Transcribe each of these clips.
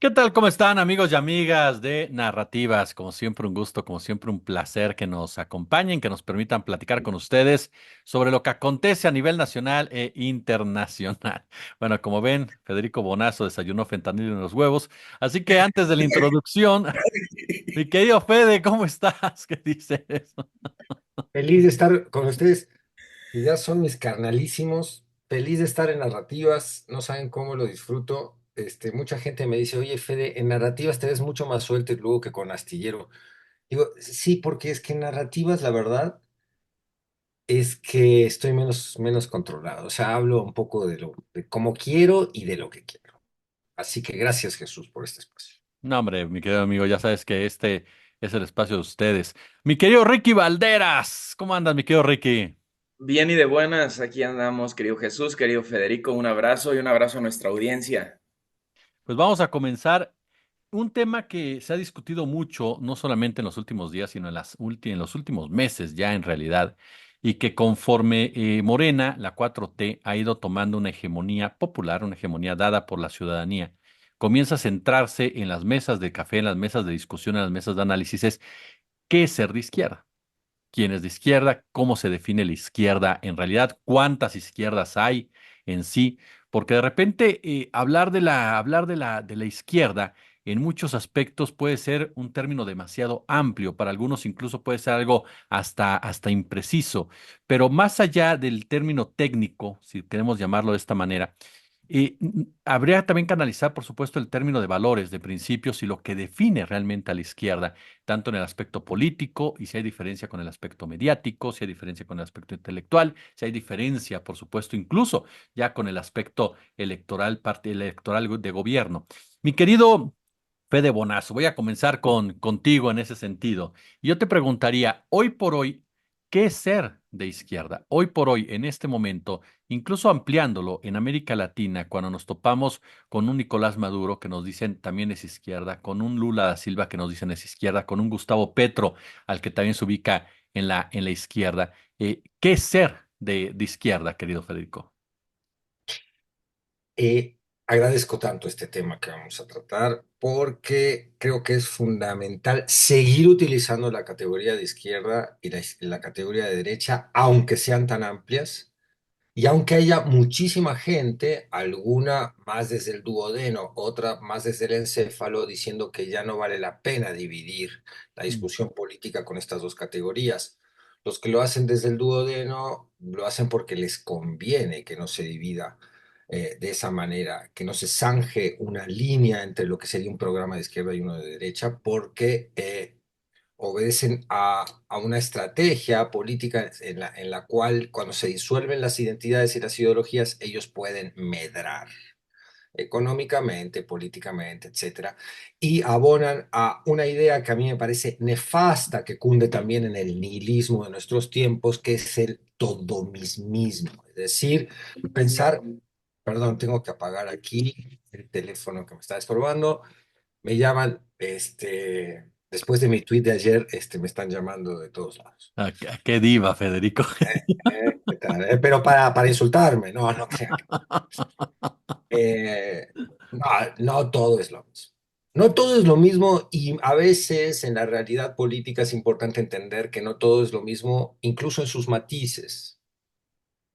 ¿Qué tal? ¿Cómo están amigos y amigas de Narrativas? Como siempre un gusto, como siempre un placer que nos acompañen, que nos permitan platicar con ustedes sobre lo que acontece a nivel nacional e internacional. Bueno, como ven, Federico Bonazo desayunó fentanilo en los huevos, así que antes de la introducción, mi querido Fede, ¿cómo estás? ¿Qué dices? Feliz de estar con ustedes, que ya son mis carnalísimos. Feliz de estar en narrativas, no saben cómo lo disfruto. Mucha gente me dice, oye, Fede, en narrativas te ves mucho más suelto y luego que con Astillero. Digo, sí, porque es que en narrativas, la verdad, es que estoy menos controlado. O sea, hablo un poco de cómo quiero y de lo que quiero. Así que gracias, Jesús, por este espacio. No, hombre, mi querido amigo, ya sabes que este es el espacio de ustedes. Mi querido Ricky Valderas, ¿cómo andas, mi querido Ricky? Bien y de buenas, aquí andamos, querido Jesús, querido Federico, un abrazo y un abrazo a nuestra audiencia. Pues vamos a comenzar. Un tema que se ha discutido mucho, no solamente en los últimos días, sino en los últimos meses ya en realidad, y que conforme Morena, la 4T, ha ido tomando una hegemonía popular, una hegemonía dada por la ciudadanía, comienza a centrarse en las mesas de café, en las mesas de discusión, en las mesas de análisis, es qué es ser de izquierda, quién es de izquierda, cómo se define la izquierda en realidad, cuántas izquierdas hay en sí, porque de repente hablar de la izquierda en muchos aspectos puede ser un término demasiado amplio, para algunos incluso puede ser algo hasta impreciso, pero más allá del término técnico, si queremos llamarlo de esta manera, habría también que analizar, por supuesto, el término de valores, de principios y lo que define realmente a la izquierda, tanto en el aspecto político y si hay diferencia con el aspecto mediático, si hay diferencia con el aspecto intelectual, si hay diferencia, por supuesto, incluso ya con el aspecto electoral, parte electoral de gobierno. Mi querido Fede Bonazo, voy a comenzar contigo en ese sentido. Y yo te preguntaría, hoy por hoy, ¿qué es ser de izquierda? Hoy por hoy, en este momento, incluso ampliándolo en América Latina, cuando nos topamos con un Nicolás Maduro que nos dicen también es izquierda, con un Lula da Silva que nos dicen es izquierda, con un Gustavo Petro al que también se ubica en la izquierda, ¿qué es ser de izquierda, querido Federico? Eh, Agradezco tanto este tema que vamos a tratar porque creo que es fundamental seguir utilizando la categoría de izquierda y la categoría de derecha, aunque sean tan amplias y aunque haya muchísima gente, alguna más desde el duodeno, otra más desde el encéfalo, diciendo que ya no vale la pena dividir la Mm. discusión política con estas dos categorías. Los que lo hacen desde el duodeno lo hacen porque les conviene que no se divida de esa manera, que no se zanje una línea entre lo que sería un programa de izquierda y uno de derecha, porque obedecen a una estrategia política en la cual cuando se disuelven las identidades y las ideologías, ellos pueden medrar económicamente, políticamente, etcétera, y abonan a una idea que a mí me parece nefasta, que cunde también en el nihilismo de nuestros tiempos, que es el todomismismo. Es decir, pensar, perdón, tengo que apagar aquí el teléfono que me está estorbando. Me llaman, después de mi tweet de ayer, me están llamando de todos lados. ¿Qué diva, Federico? ¿Qué tal? Pero para insultarme, no, no crean. Eh, no, no todo es lo mismo. No todo es lo mismo y a veces en la realidad política es importante entender que no todo es lo mismo, incluso en sus matices.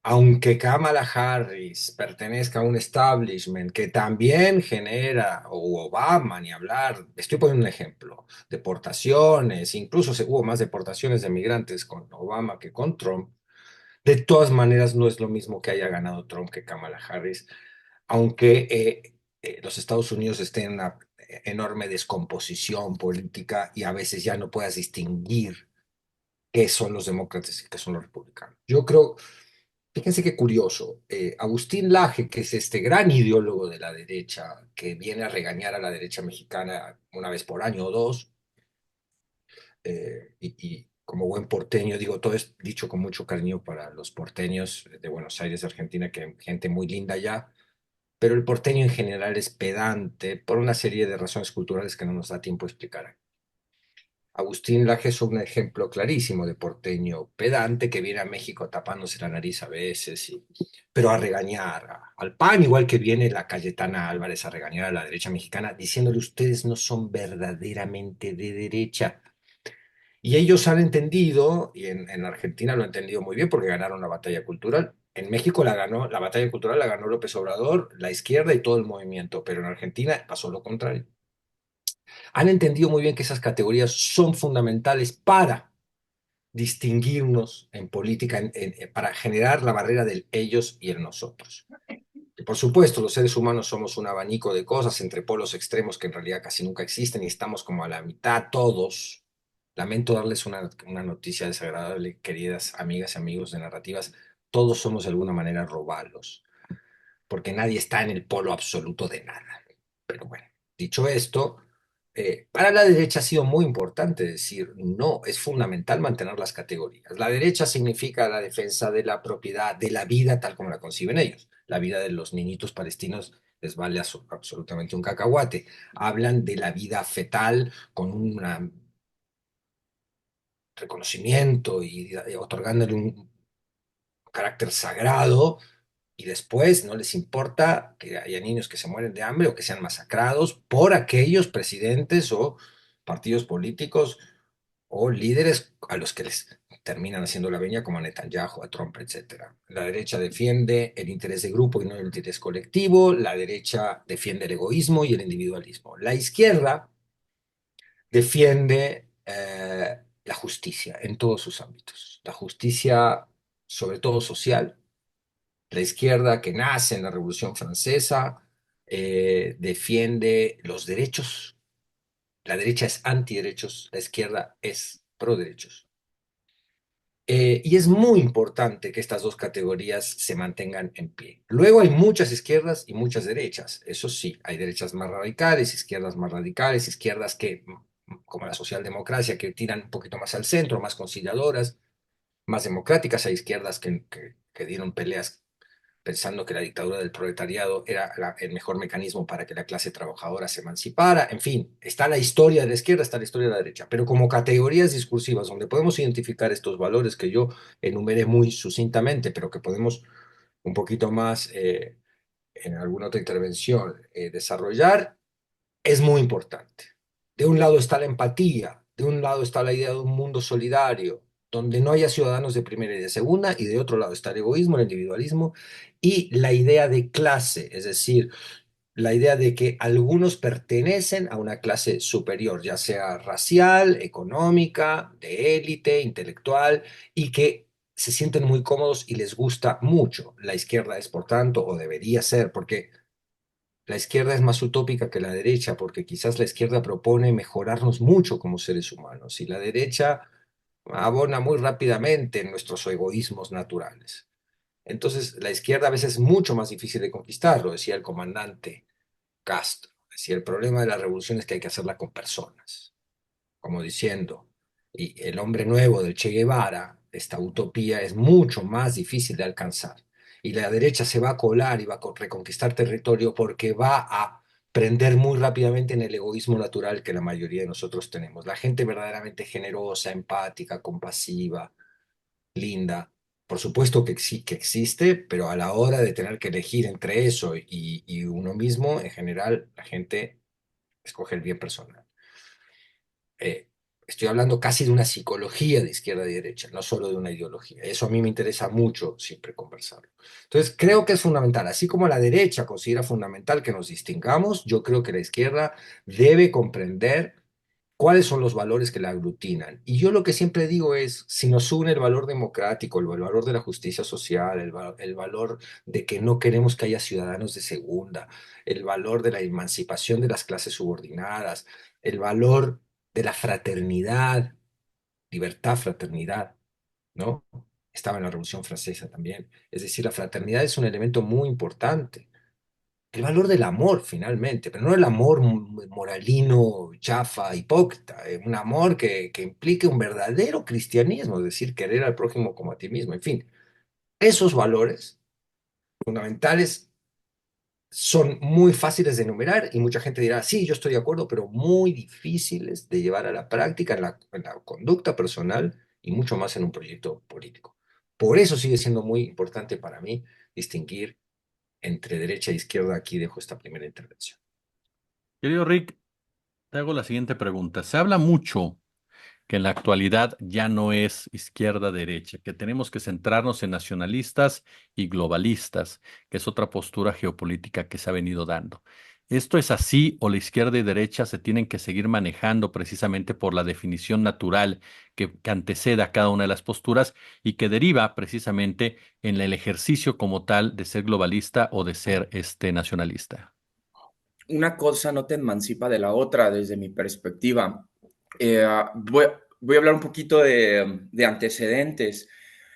Aunque Kamala Harris pertenezca a un establishment que también genera, o Obama, ni hablar, estoy poniendo un ejemplo, deportaciones, incluso hubo más deportaciones de migrantes con Obama que con Trump, de todas maneras no es lo mismo que haya ganado Trump que Kamala Harris, aunque los Estados Unidos estén en una enorme descomposición política y a veces ya no puedas distinguir qué son los demócratas y qué son los republicanos. Yo creo. Fíjense qué curioso. Agustín Laje, que es este gran ideólogo de la derecha, que viene a regañar a la derecha mexicana una vez por año o dos, y como buen porteño, digo, todo es dicho con mucho cariño para los porteños de Buenos Aires, Argentina, que gente muy linda ya, pero el porteño en general es pedante por una serie de razones culturales que no nos da tiempo a explicar. Agustín Laje es un ejemplo clarísimo de porteño pedante que viene a México tapándose la nariz a veces, pero a regañar al PAN, igual que viene la Cayetana Álvarez a regañar a la derecha mexicana, diciéndole ustedes no son verdaderamente de derecha. Y ellos han entendido, y en Argentina lo han entendido muy bien porque ganaron la batalla cultural. En México la batalla cultural la ganó López Obrador, la izquierda y todo el movimiento, pero en Argentina pasó lo contrario. Han entendido muy bien que esas categorías son fundamentales para distinguirnos en política, para generar la barrera del ellos y el nosotros. Y por supuesto, los seres humanos somos un abanico de cosas entre polos extremos que en realidad casi nunca existen y estamos como a la mitad todos. Lamento darles una noticia desagradable, queridas amigas y amigos de narrativas. Todos somos de alguna manera robalos, porque nadie está en el polo absoluto de nada. Pero bueno, dicho esto, para la derecha ha sido muy importante decir no, es fundamental mantener las categorías. La derecha significa la defensa de la propiedad, de la vida tal como la conciben ellos. La vida de los niñitos palestinos les vale absolutamente un cacahuate. Hablan de la vida fetal con un reconocimiento y otorgándole un carácter sagrado y después no les importa que haya niños que se mueren de hambre o que sean masacrados por aquellos presidentes o partidos políticos o líderes a los que les terminan haciendo la veña como a Netanyahu, a Trump, etcétera. La derecha defiende el interés de grupo y no el interés colectivo, la derecha defiende el egoísmo y el individualismo. La izquierda defiende la justicia en todos sus ámbitos, la justicia sobre todo social. La izquierda que nace en la Revolución Francesa defiende los derechos. La derecha es antiderechos, la izquierda es pro derechos. Y es muy importante que estas dos categorías se mantengan en pie. Luego hay muchas izquierdas y muchas derechas. Eso sí, hay derechas más radicales, izquierdas que, como la socialdemocracia, que tiran un poquito más al centro, más conciliadoras, más democráticas. Hay izquierdas que dieron peleas pensando que la dictadura del proletariado era el mejor mecanismo para que la clase trabajadora se emancipara. En fin, está la historia de la izquierda, está la historia de la derecha, pero como categorías discursivas donde podemos identificar estos valores que yo enumeré muy sucintamente, pero que podemos un poquito más en alguna otra intervención desarrollar, es muy importante. De un lado está la empatía, de un lado está la idea de un mundo solidario, donde no haya ciudadanos de primera y de segunda, y de otro lado está el egoísmo, el individualismo y la idea de clase, es decir, la idea de que algunos pertenecen a una clase superior, ya sea racial, económica, de élite, intelectual, y que se sienten muy cómodos y les gusta mucho. La izquierda es, por tanto, o debería ser, porque la izquierda es más utópica que la derecha, porque quizás la izquierda propone mejorarnos mucho como seres humanos y la derecha abona muy rápidamente en nuestros egoísmos naturales. Entonces, la izquierda a veces es mucho más difícil de conquistar, lo decía el comandante Castro. Decía, el problema de la revolución es que hay que hacerla con personas, como diciendo, y el hombre nuevo del Che Guevara, esta utopía es mucho más difícil de alcanzar. Y la derecha se va a colar y va a reconquistar territorio porque va a prender muy rápidamente en el egoísmo natural que la mayoría de nosotros tenemos. La gente verdaderamente generosa, empática, compasiva, linda, por supuesto que sí que existe, pero a la hora de tener que elegir entre eso y uno mismo, en general, la gente escoge el bien personal. eh, Estoy hablando casi de una psicología de izquierda y derecha, no solo de una ideología. Eso a mí me interesa mucho siempre conversarlo. Entonces, creo que es fundamental. Así como la derecha considera fundamental que nos distingamos, yo creo que la izquierda debe comprender cuáles son los valores que la aglutinan. Y yo lo que siempre digo es, si nos une el valor democrático, el valor de la justicia social, el valor de que no queremos que haya ciudadanos de segunda, el valor de la emancipación de las clases subordinadas, el valor de la fraternidad, libertad, fraternidad, ¿no? Estaba en la Revolución Francesa también. Es decir, la fraternidad es un elemento muy importante. El valor del amor, finalmente, pero no el amor moralino, chafa, hipócrita, un amor que implique un verdadero cristianismo, es decir, querer al prójimo como a ti mismo, en fin, esos valores fundamentales son muy fáciles de enumerar y mucha gente dirá, sí, yo estoy de acuerdo, pero muy difíciles de llevar a la práctica en la conducta personal y mucho más en un proyecto político. Por eso sigue siendo muy importante para mí distinguir entre derecha e izquierda. Aquí dejo esta primera intervención. Querido Rick, te hago la siguiente pregunta. Se habla mucho que en la actualidad ya no es izquierda-derecha, que tenemos que centrarnos en nacionalistas y globalistas, que es otra postura geopolítica que se ha venido dando. ¿Esto es así o la izquierda y derecha se tienen que seguir manejando precisamente por la definición natural que antecede a cada una de las posturas y que deriva precisamente en el ejercicio como tal de ser globalista o de ser nacionalista? Una cosa no te emancipa de la otra desde mi perspectiva. Eh, voy, voy a hablar un poquito de antecedentes.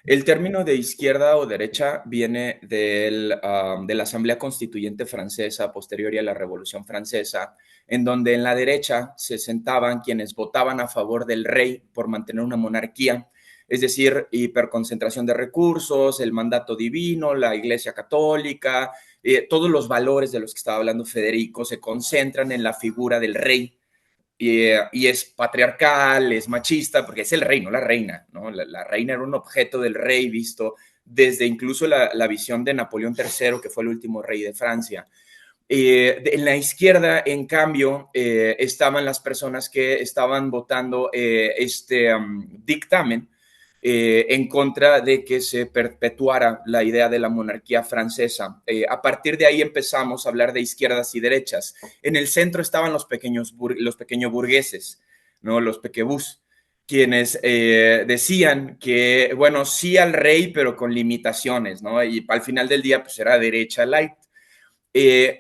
El término de izquierda o derecha viene de la Asamblea Constituyente Francesa posterior a la Revolución Francesa, en donde en la derecha se sentaban quienes votaban a favor del rey por mantener una monarquía, es decir, hiperconcentración de recursos, el mandato divino, la Iglesia Católica, todos los valores de los que estaba hablando Federico se concentran en la figura del rey y es patriarcal, es machista, porque es el rey, no la reina, ¿no? La reina era un objeto del rey visto desde incluso la visión de Napoleón III, que fue el último rey de Francia. En la izquierda, en cambio, estaban las personas que estaban votando dictamen en contra de que se perpetuara la idea de la monarquía francesa. A partir de ahí empezamos a hablar de izquierdas y derechas. En el centro estaban los pequeños burgueses, ¿no? Los pequebús, quienes decían que, bueno, sí al rey, pero con limitaciones, ¿no? Y al final del día, pues era derecha light. Eh,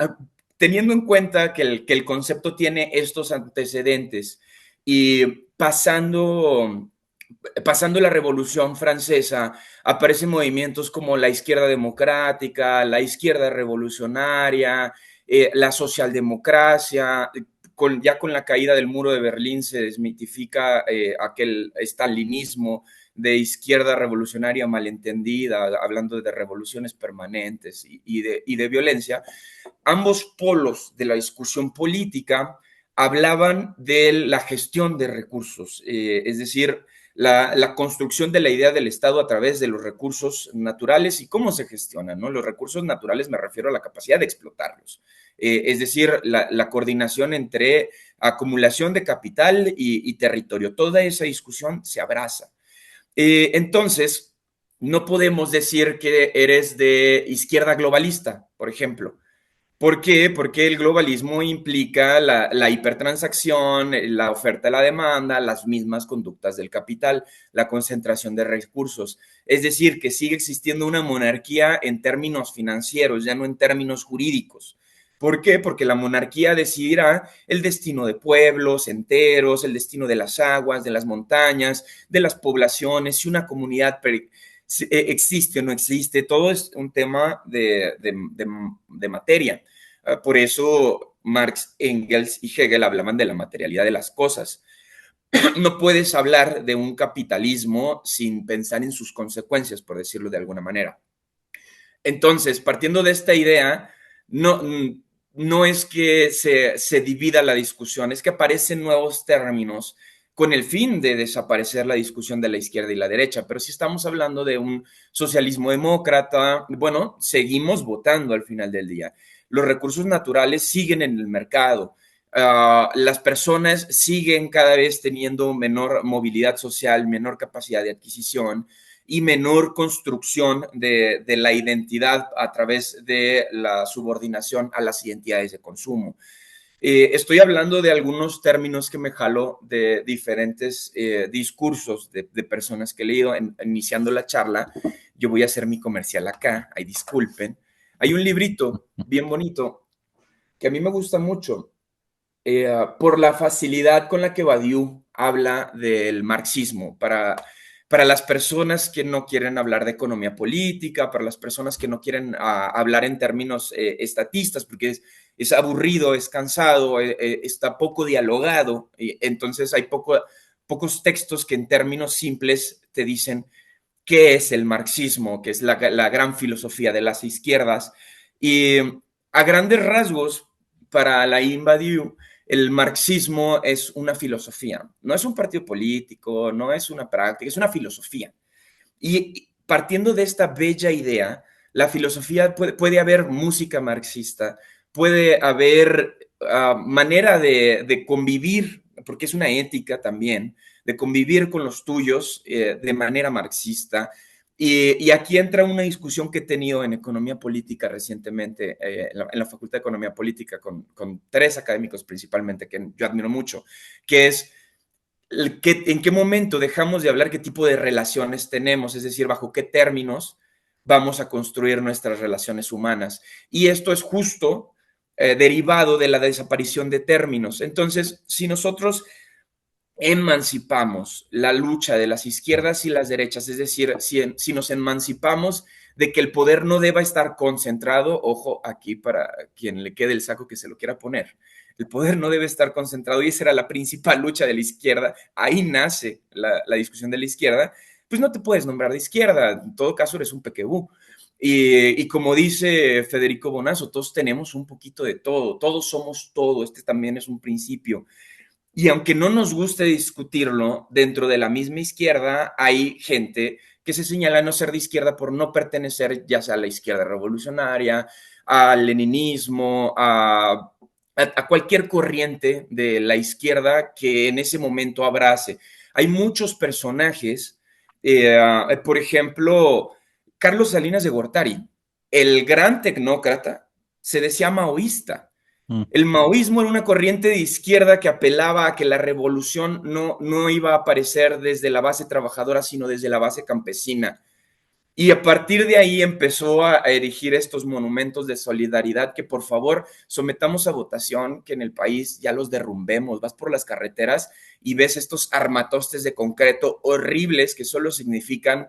Teniendo en cuenta que el concepto tiene estos antecedentes y pasando la Revolución Francesa, aparecen movimientos como la izquierda democrática, la izquierda revolucionaria, la socialdemocracia. Ya con la caída del muro de Berlín se desmitifica aquel estalinismo de izquierda revolucionaria malentendida, hablando de revoluciones permanentes y de violencia. Ambos polos de la discusión política hablaban de la gestión de recursos, es decir, la construcción de la idea del Estado a través de los recursos naturales y cómo se gestionan, ¿no? Los recursos naturales me refiero a la capacidad de explotarlos, es decir, la coordinación entre acumulación de capital y territorio. Toda esa discusión se abraza. Entonces, no podemos decir que eres de izquierda globalista, por ejemplo. ¿Por qué? Porque el globalismo implica la hipertransacción, la oferta y la demanda, las mismas conductas del capital, la concentración de recursos. Es decir, que sigue existiendo una monarquía en términos financieros, ya no en términos jurídicos. ¿Por qué? Porque la monarquía decidirá el destino de pueblos enteros, el destino de las aguas, de las montañas, de las poblaciones, si una comunidad existe o no existe. Todo es un tema de materia. Por eso Marx, Engels y Hegel hablaban de la materialidad de las cosas. No puedes hablar de un capitalismo sin pensar en sus consecuencias, por decirlo de alguna manera. Entonces, partiendo de esta idea, no, no es que se divida la discusión, es que aparecen nuevos términos con el fin de desaparecer la discusión de la izquierda y la derecha. Pero si estamos hablando de un socialismo demócrata, bueno, seguimos votando al final del día. Los recursos naturales siguen en el mercado. Las personas siguen cada vez teniendo menor movilidad social, menor capacidad de adquisición y menor construcción de la identidad a través de la subordinación a las identidades de consumo. Estoy hablando de algunos términos que me jalo de diferentes discursos de personas que he leído iniciando la charla. Yo voy a hacer mi comercial acá, ahí disculpen. Hay un librito bien bonito que a mí me gusta mucho por la facilidad con la que Badiou habla del marxismo para las personas que no quieren hablar de economía política, para las personas que no quieren hablar en términos estatistas, porque es aburrido, es cansado, está poco dialogado, entonces hay pocos textos que en términos simples te dicen qué es el marxismo, que es la gran filosofía de las izquierdas. Y a grandes rasgos, para Alain Badiou, el marxismo es una filosofía, no es un partido político, no es una práctica, es una filosofía. Y partiendo de esta bella idea, la filosofía puede haber música marxista, puede haber manera de convivir, porque es una ética también, de convivir con los tuyos de manera marxista. Y aquí entra una discusión que he tenido en economía política recientemente, en la Facultad de Economía Política, con tres académicos principalmente, que yo admiro mucho, que es en qué momento dejamos de hablar qué tipo de relaciones tenemos, es decir, bajo qué términos vamos a construir nuestras relaciones humanas. Y esto es justo derivado de la desaparición de términos. Entonces, si nosotros emancipamos la lucha de las izquierdas y las derechas, es decir, si nos emancipamos de que el poder no deba estar concentrado, ojo aquí para quien le quede el saco que se lo quiera poner, el poder no debe estar concentrado y esa era la principal lucha de la izquierda, ahí nace la discusión de la izquierda, pues no te puedes nombrar de izquierda, en todo caso eres un pequebú. Y como dice Federico Bonazo, todos tenemos un poquito de todo, todos somos todo, este también es un principio. Y aunque no nos guste discutirlo, dentro de la misma izquierda hay gente que se señala no ser de izquierda por no pertenecer ya sea a la izquierda revolucionaria, al leninismo, a cualquier corriente de la izquierda que en ese momento abrace. Hay muchos personajes, por ejemplo, Carlos Salinas de Gortari, el gran tecnócrata, se decía maoísta. Mm. El maoísmo era una corriente de izquierda que apelaba a que la revolución no iba a aparecer desde la base trabajadora, sino desde la base campesina. Y a partir de ahí empezó a erigir estos monumentos de solidaridad que por favor sometamos a votación, que en el país ya los derrumbemos. Vas por las carreteras y ves estos armatostes de concreto horribles que solo significan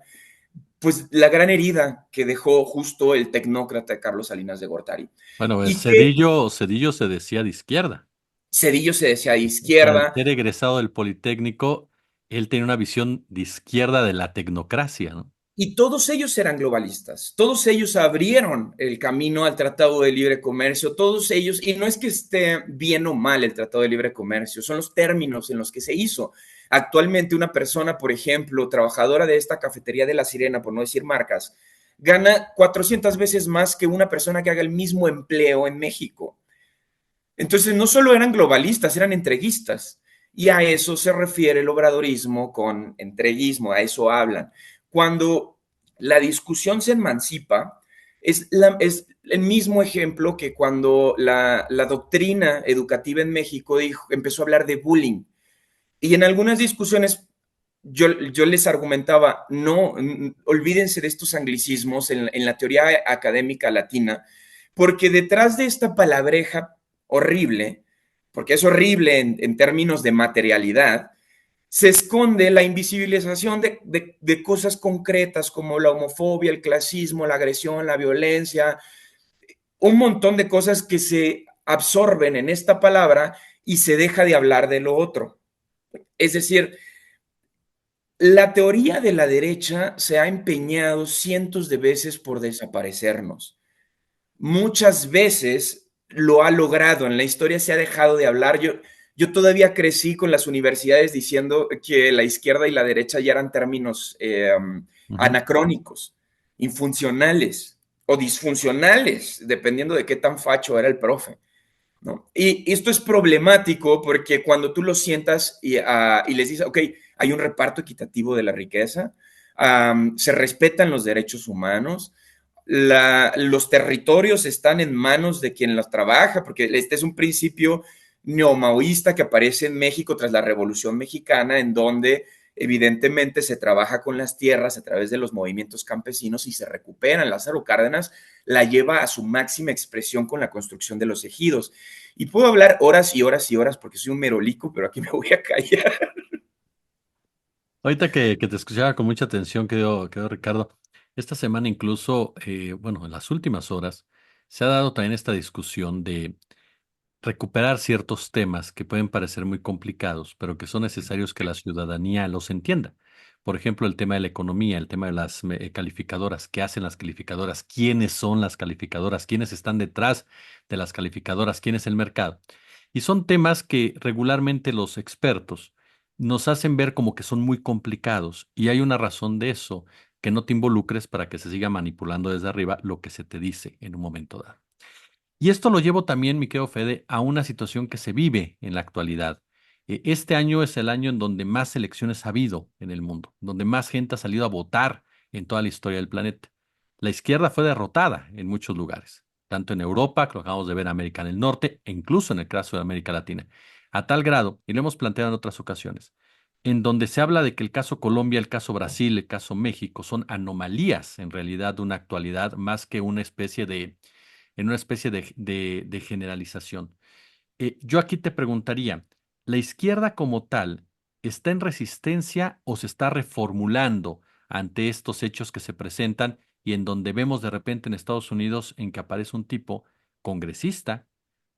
pues la gran herida que dejó justo el tecnócrata Carlos Salinas de Gortari. Bueno, Y que Cedillo se decía de izquierda. Cedillo se decía de O sea, al izquierda. ser egresado del Politécnico, él tenía una visión de izquierda de la tecnocracia, ¿no? Y todos ellos eran globalistas, todos ellos abrieron el camino al Tratado de Libre Comercio, todos ellos, y no es que esté bien o mal el Tratado de Libre Comercio, son los términos en los que se hizo. Actualmente una persona, por ejemplo, trabajadora de esta cafetería de La Sirena, por no decir marcas, gana 400 veces más que una persona que haga el mismo empleo en México. Entonces no solo eran globalistas, eran entreguistas. Y a eso se refiere el obradorismo con entreguismo, a eso hablan. Cuando la discusión se emancipa, es el mismo ejemplo que cuando la doctrina educativa en México empezó a hablar de bullying. Y en algunas discusiones yo les argumentaba, no, olvídense de estos anglicismos en la teoría académica latina, porque detrás de esta palabreja horrible, porque es horrible en términos de materialidad, se esconde la invisibilización de cosas concretas como la homofobia, el clasismo, la agresión, la violencia, un montón de cosas que se absorben en esta palabra y se deja de hablar de lo otro. Es decir, la teoría de la derecha se ha empeñado cientos de veces por desaparecernos. Muchas veces lo ha logrado, en la historia se ha dejado de hablar. Yo todavía crecí con las universidades diciendo que la izquierda y la derecha ya eran términos Ujú. anacrónicos, infuncionales o disfuncionales, dependiendo de qué tan facho era el profe. ¿No? Y esto es problemático porque cuando tú lo sientas y les dices, ok, hay un reparto equitativo de la riqueza, se respetan los derechos humanos, los territorios están en manos de quien los trabaja, porque este es un principio neomaoísta que aparece en México tras la Revolución Mexicana, en donde evidentemente se trabaja con las tierras a través de los movimientos campesinos y se recuperan. Lázaro Cárdenas la lleva a su máxima expresión con la construcción de los ejidos. Y puedo hablar horas y horas y horas porque soy un merolico, pero aquí me voy a callar. Ahorita que te escuchaba con mucha atención, querido Ricardo, esta semana incluso, bueno, en las últimas horas, se ha dado también esta discusión de recuperar ciertos temas que pueden parecer muy complicados, pero que son necesarios que la ciudadanía los entienda. Por ejemplo, el tema de la economía, el tema de las calificadoras, qué hacen las calificadoras, quiénes son las calificadoras, quiénes están detrás de las calificadoras, quién es el mercado. Y son temas que regularmente los expertos nos hacen ver como que son muy complicados y hay una razón de eso, que no te involucres para que se siga manipulando desde arriba lo que se te dice en un momento dado. Y esto lo llevo también, mi querido Fede, a una situación que se vive en la actualidad. Este año es el año en donde más elecciones ha habido en el mundo, donde más gente ha salido a votar en toda la historia del planeta. La izquierda fue derrotada en muchos lugares, tanto en Europa, que lo acabamos de ver en América del Norte, e incluso en el caso de América Latina, a tal grado, y lo hemos planteado en otras ocasiones, en donde se habla de que el caso Colombia, el caso Brasil, el caso México son anomalías en realidad de una actualidad más que una especie de en una especie de generalización. Yo aquí te preguntaría, ¿la izquierda como tal está en resistencia o se está reformulando ante estos hechos que se presentan y en donde vemos de repente en Estados Unidos en que aparece un tipo congresista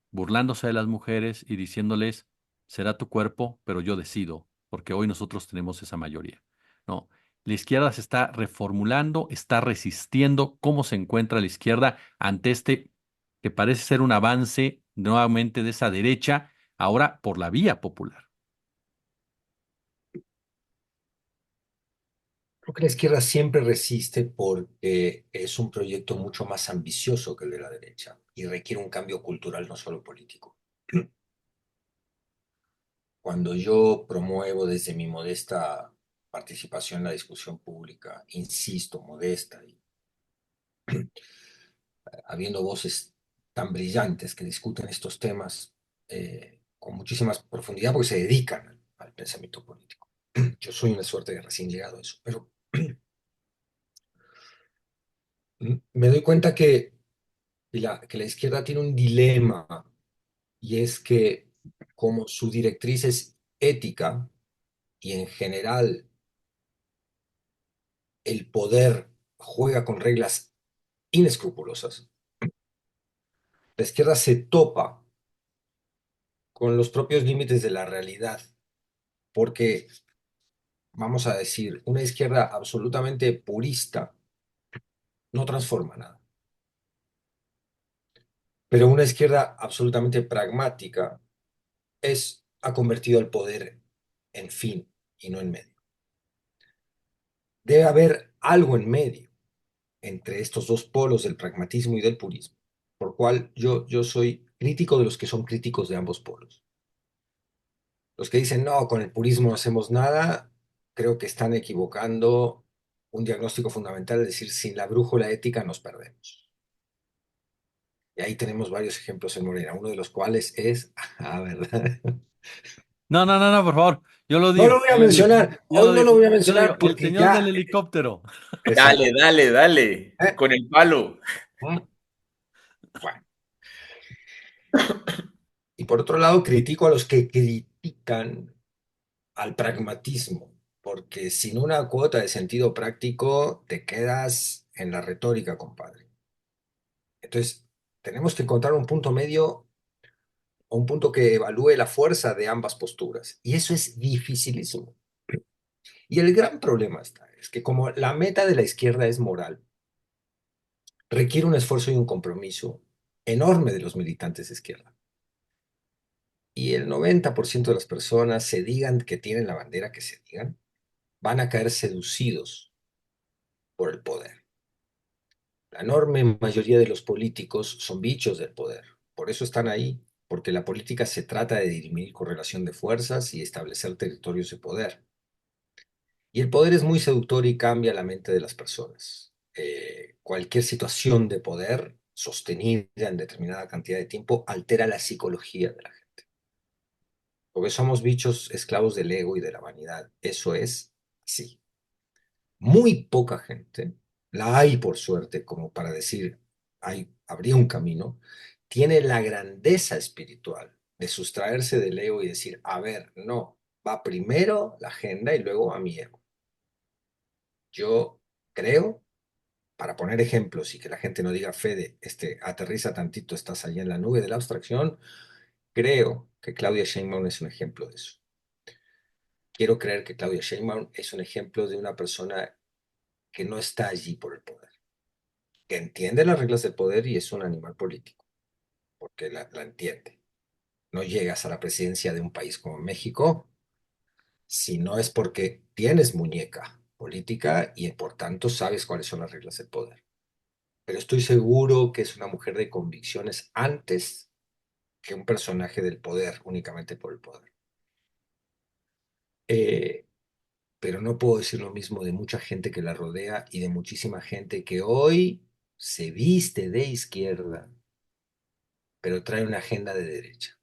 burlándose de las mujeres y diciéndoles, será tu cuerpo, pero yo decido, porque hoy nosotros tenemos esa mayoría? No, la izquierda se está reformulando, está resistiendo. ¿Cómo se encuentra la izquierda ante este que parece ser un avance nuevamente de esa derecha, ahora por la vía popular? Creo que la izquierda siempre resiste porque es un proyecto mucho más ambicioso que el de la derecha y requiere un cambio cultural, no solo político. Cuando yo promuevo desde mi modesta participación en la discusión pública, insisto, modesta, y habiendo voces tan brillantes que discuten estos temas con muchísima profundidad porque se dedican al pensamiento político. Yo soy una suerte de recién llegado a eso, pero me doy cuenta que la izquierda tiene un dilema y es que como su directriz es ética y en general el poder juega con reglas inescrupulosas, la izquierda se topa con los propios límites de la realidad, porque, vamos a decir, una izquierda absolutamente purista no transforma nada, pero una izquierda absolutamente pragmática ha convertido el poder en fin y no en medio. Debe haber algo en medio entre estos dos polos del pragmatismo y del purismo, por cual yo soy crítico de los que son críticos de ambos polos. Los que dicen, no, con el purismo no hacemos nada, creo que están equivocando un diagnóstico fundamental, es decir, sin la brújula ética nos perdemos. Y ahí tenemos varios ejemplos en Morena, uno de los cuales es, ¿verdad? No, no, no, no, por favor, yo lo No lo digo, voy a yo lo digo, mencionar, yo lo hoy no lo digo, voy a yo lo digo, mencionar el porque señor del ya, helicóptero. exacto. Dale, dale, dale, ¿Eh? con el palo. Bueno, y por otro lado, critico a los que critican al pragmatismo, porque sin una cuota de sentido práctico te quedas en la retórica, compadre. Entonces, tenemos que encontrar un punto medio o un punto que evalúe la fuerza de ambas posturas. Y eso es dificilísimo. Y el gran problema es que como la meta de la izquierda es moral, requiere un esfuerzo y un compromiso enorme de los militantes de izquierda. Y el 90% de las personas, se digan que tienen la bandera que se digan, van a caer seducidos por el poder. La enorme mayoría de los políticos son bichos del poder. Por eso están ahí, porque la política se trata de dirimir correlación de fuerzas y establecer territorios de poder. Y el poder es muy seductor y cambia la mente de las personas. Cualquier situación de poder sostenida en determinada cantidad de tiempo altera la psicología de la gente. Porque somos bichos esclavos del ego y de la vanidad. Eso es así. Muy poca gente, la hay por suerte, como para decir, habría un camino, tiene la grandeza espiritual de sustraerse del ego y decir, a ver, no, va primero la agenda y luego a mi ego. Yo creo, para poner ejemplos y que la gente no diga, Fede, aterriza tantito, estás allá en la nube de la abstracción, Creo que Claudia Sheinbaum es un ejemplo de eso. Quiero creer que Claudia Sheinbaum es un ejemplo de una persona que no está allí por el poder, que entiende las reglas del poder y es un animal político, porque la entiende. No llegas a la presidencia de un país como México si no es porque tienes muñeca política y por tanto sabes cuáles son las reglas del poder. Pero estoy seguro que es una mujer de convicciones antes que un personaje del poder únicamente por el poder. Eh, pero no puedo decir lo mismo de mucha gente que la rodea y de muchísima gente que hoy se viste de izquierda, pero trae una agenda de derecha.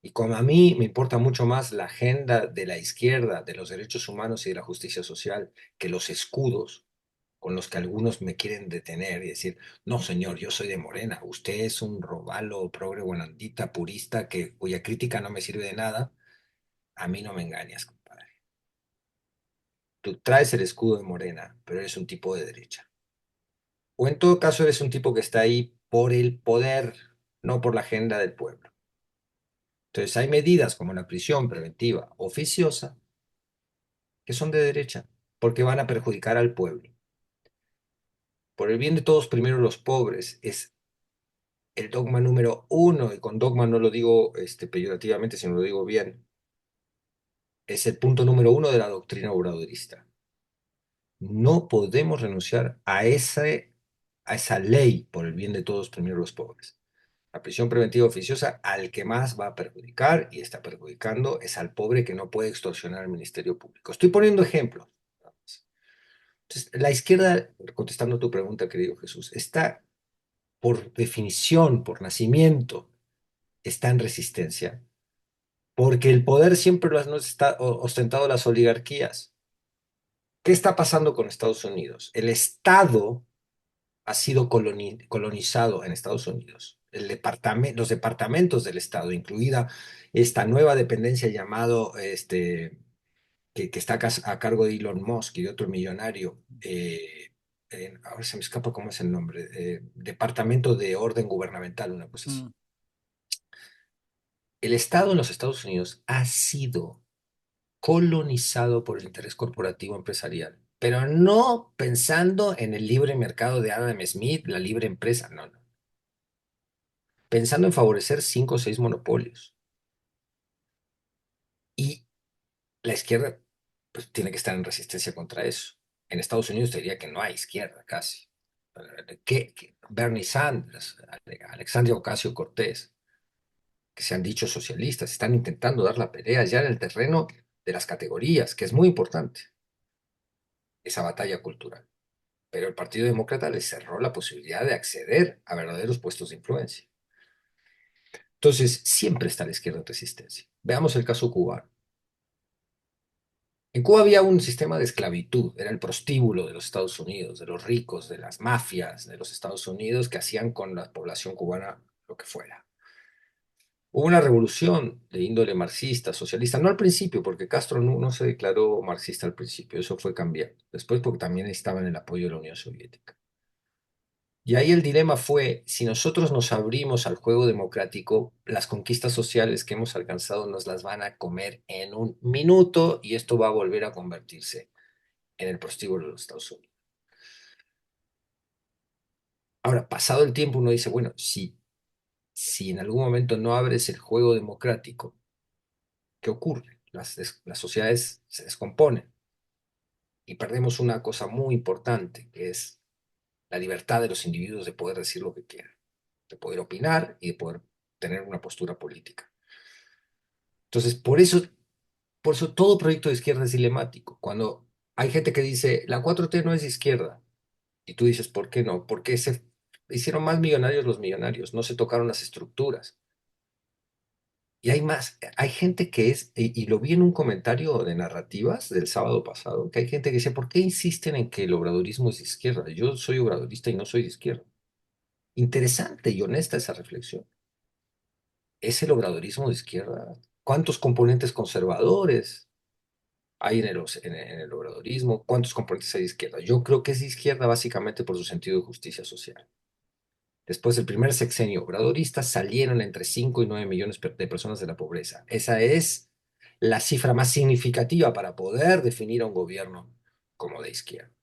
Y como a mí me importa mucho más la agenda de la izquierda, de los derechos humanos y de la justicia social, que los escudos con los que algunos me quieren detener y decir, no, señor, yo soy de Morena, usted es un robalo, progre, buenandita, purista, cuya crítica no me sirve de nada, a mí no me engañas, compadre. Tú traes el escudo de Morena, pero eres un tipo de derecha. O en todo caso eres un tipo que está ahí por el poder, no por la agenda del pueblo. Entonces hay medidas como la prisión preventiva oficiosa que son de derecha, porque van a perjudicar al pueblo. Por el bien de todos, primero los pobres, es el dogma número uno, y con dogma no lo digo peyorativamente, sino lo digo bien, es el punto número uno de la doctrina obradorista. No podemos renunciar a esa ley por el bien de todos, primero los pobres. La prisión preventiva oficiosa al que más va a perjudicar y está perjudicando es al pobre que no puede extorsionar al Ministerio Público. Estoy poniendo ejemplos. Entonces, la izquierda, contestando tu pregunta, querido Jesús, está por definición, por nacimiento, está en resistencia, porque el poder siempre lo han ostentado las oligarquías. ¿Qué está pasando con Estados Unidos? El Estado ha sido colonizado en Estados Unidos. Los departamentos del Estado, incluida esta nueva dependencia llamado, que está a cargo de Elon Musk y de otro millonario, ahora se me escapa cómo es el nombre, Departamento de Orden Gubernamental, una cosa así. Mm. El Estado en los Estados Unidos ha sido colonizado por el interés corporativo empresarial, pero no pensando en el libre mercado de Adam Smith, la libre empresa, no, no. Pensando en favorecer cinco o seis monopolios. Y la izquierda, pues, tiene que estar en resistencia contra eso. En Estados Unidos te diría que no hay izquierda casi. Bernie Sanders, Alexandria Ocasio-Cortez, que se han dicho socialistas, están intentando dar la pelea ya en el terreno de las categorías, que es muy importante, esa batalla cultural. Pero el Partido Demócrata les cerró la posibilidad de acceder a verdaderos puestos de influencia. Entonces, siempre está la izquierda en resistencia. Veamos el caso cubano. En Cuba había un sistema de esclavitud, era el prostíbulo de los Estados Unidos, de los ricos, de las mafias de los Estados Unidos que hacían con la población cubana lo que fuera. Hubo una revolución de índole marxista, socialista, no al principio, porque Castro no se declaró marxista al principio, eso fue cambiando. Después porque también estaban el apoyo de la Unión Soviética. Y ahí el dilema fue, si nosotros nos abrimos al juego democrático, las conquistas sociales que hemos alcanzado nos las van a comer en un minuto y esto va a volver a convertirse en el prostíbulo de los Estados Unidos. Ahora, pasado el tiempo, uno dice, bueno, si en algún momento no abres el juego democrático, ¿qué ocurre? Las sociedades se descomponen y perdemos una cosa muy importante, que es la libertad de los individuos de poder decir lo que quieran, de poder opinar y de poder tener una postura política. Entonces, por eso todo proyecto de izquierda es dilemático. Cuando hay gente que dice, la 4T no es de izquierda, y tú dices, ¿por qué no? Porque se hicieron más millonarios los millonarios, no se tocaron las estructuras. Y hay más, hay gente que y lo vi en un comentario de narrativas del sábado pasado, que hay gente que dice, ¿por qué insisten en que el obradorismo es de izquierda? Yo soy obradorista y no soy de izquierda. Interesante y honesta esa reflexión. ¿Es el obradorismo de izquierda? ¿Cuántos componentes conservadores hay en el obradorismo? ¿Cuántos componentes hay de izquierda? Yo creo que es de izquierda básicamente por su sentido de justicia social. Después del primer sexenio obradorista salieron entre 5 y 9 millones de personas de la pobreza. Esa es la cifra más significativa para poder definir a un gobierno como de izquierda.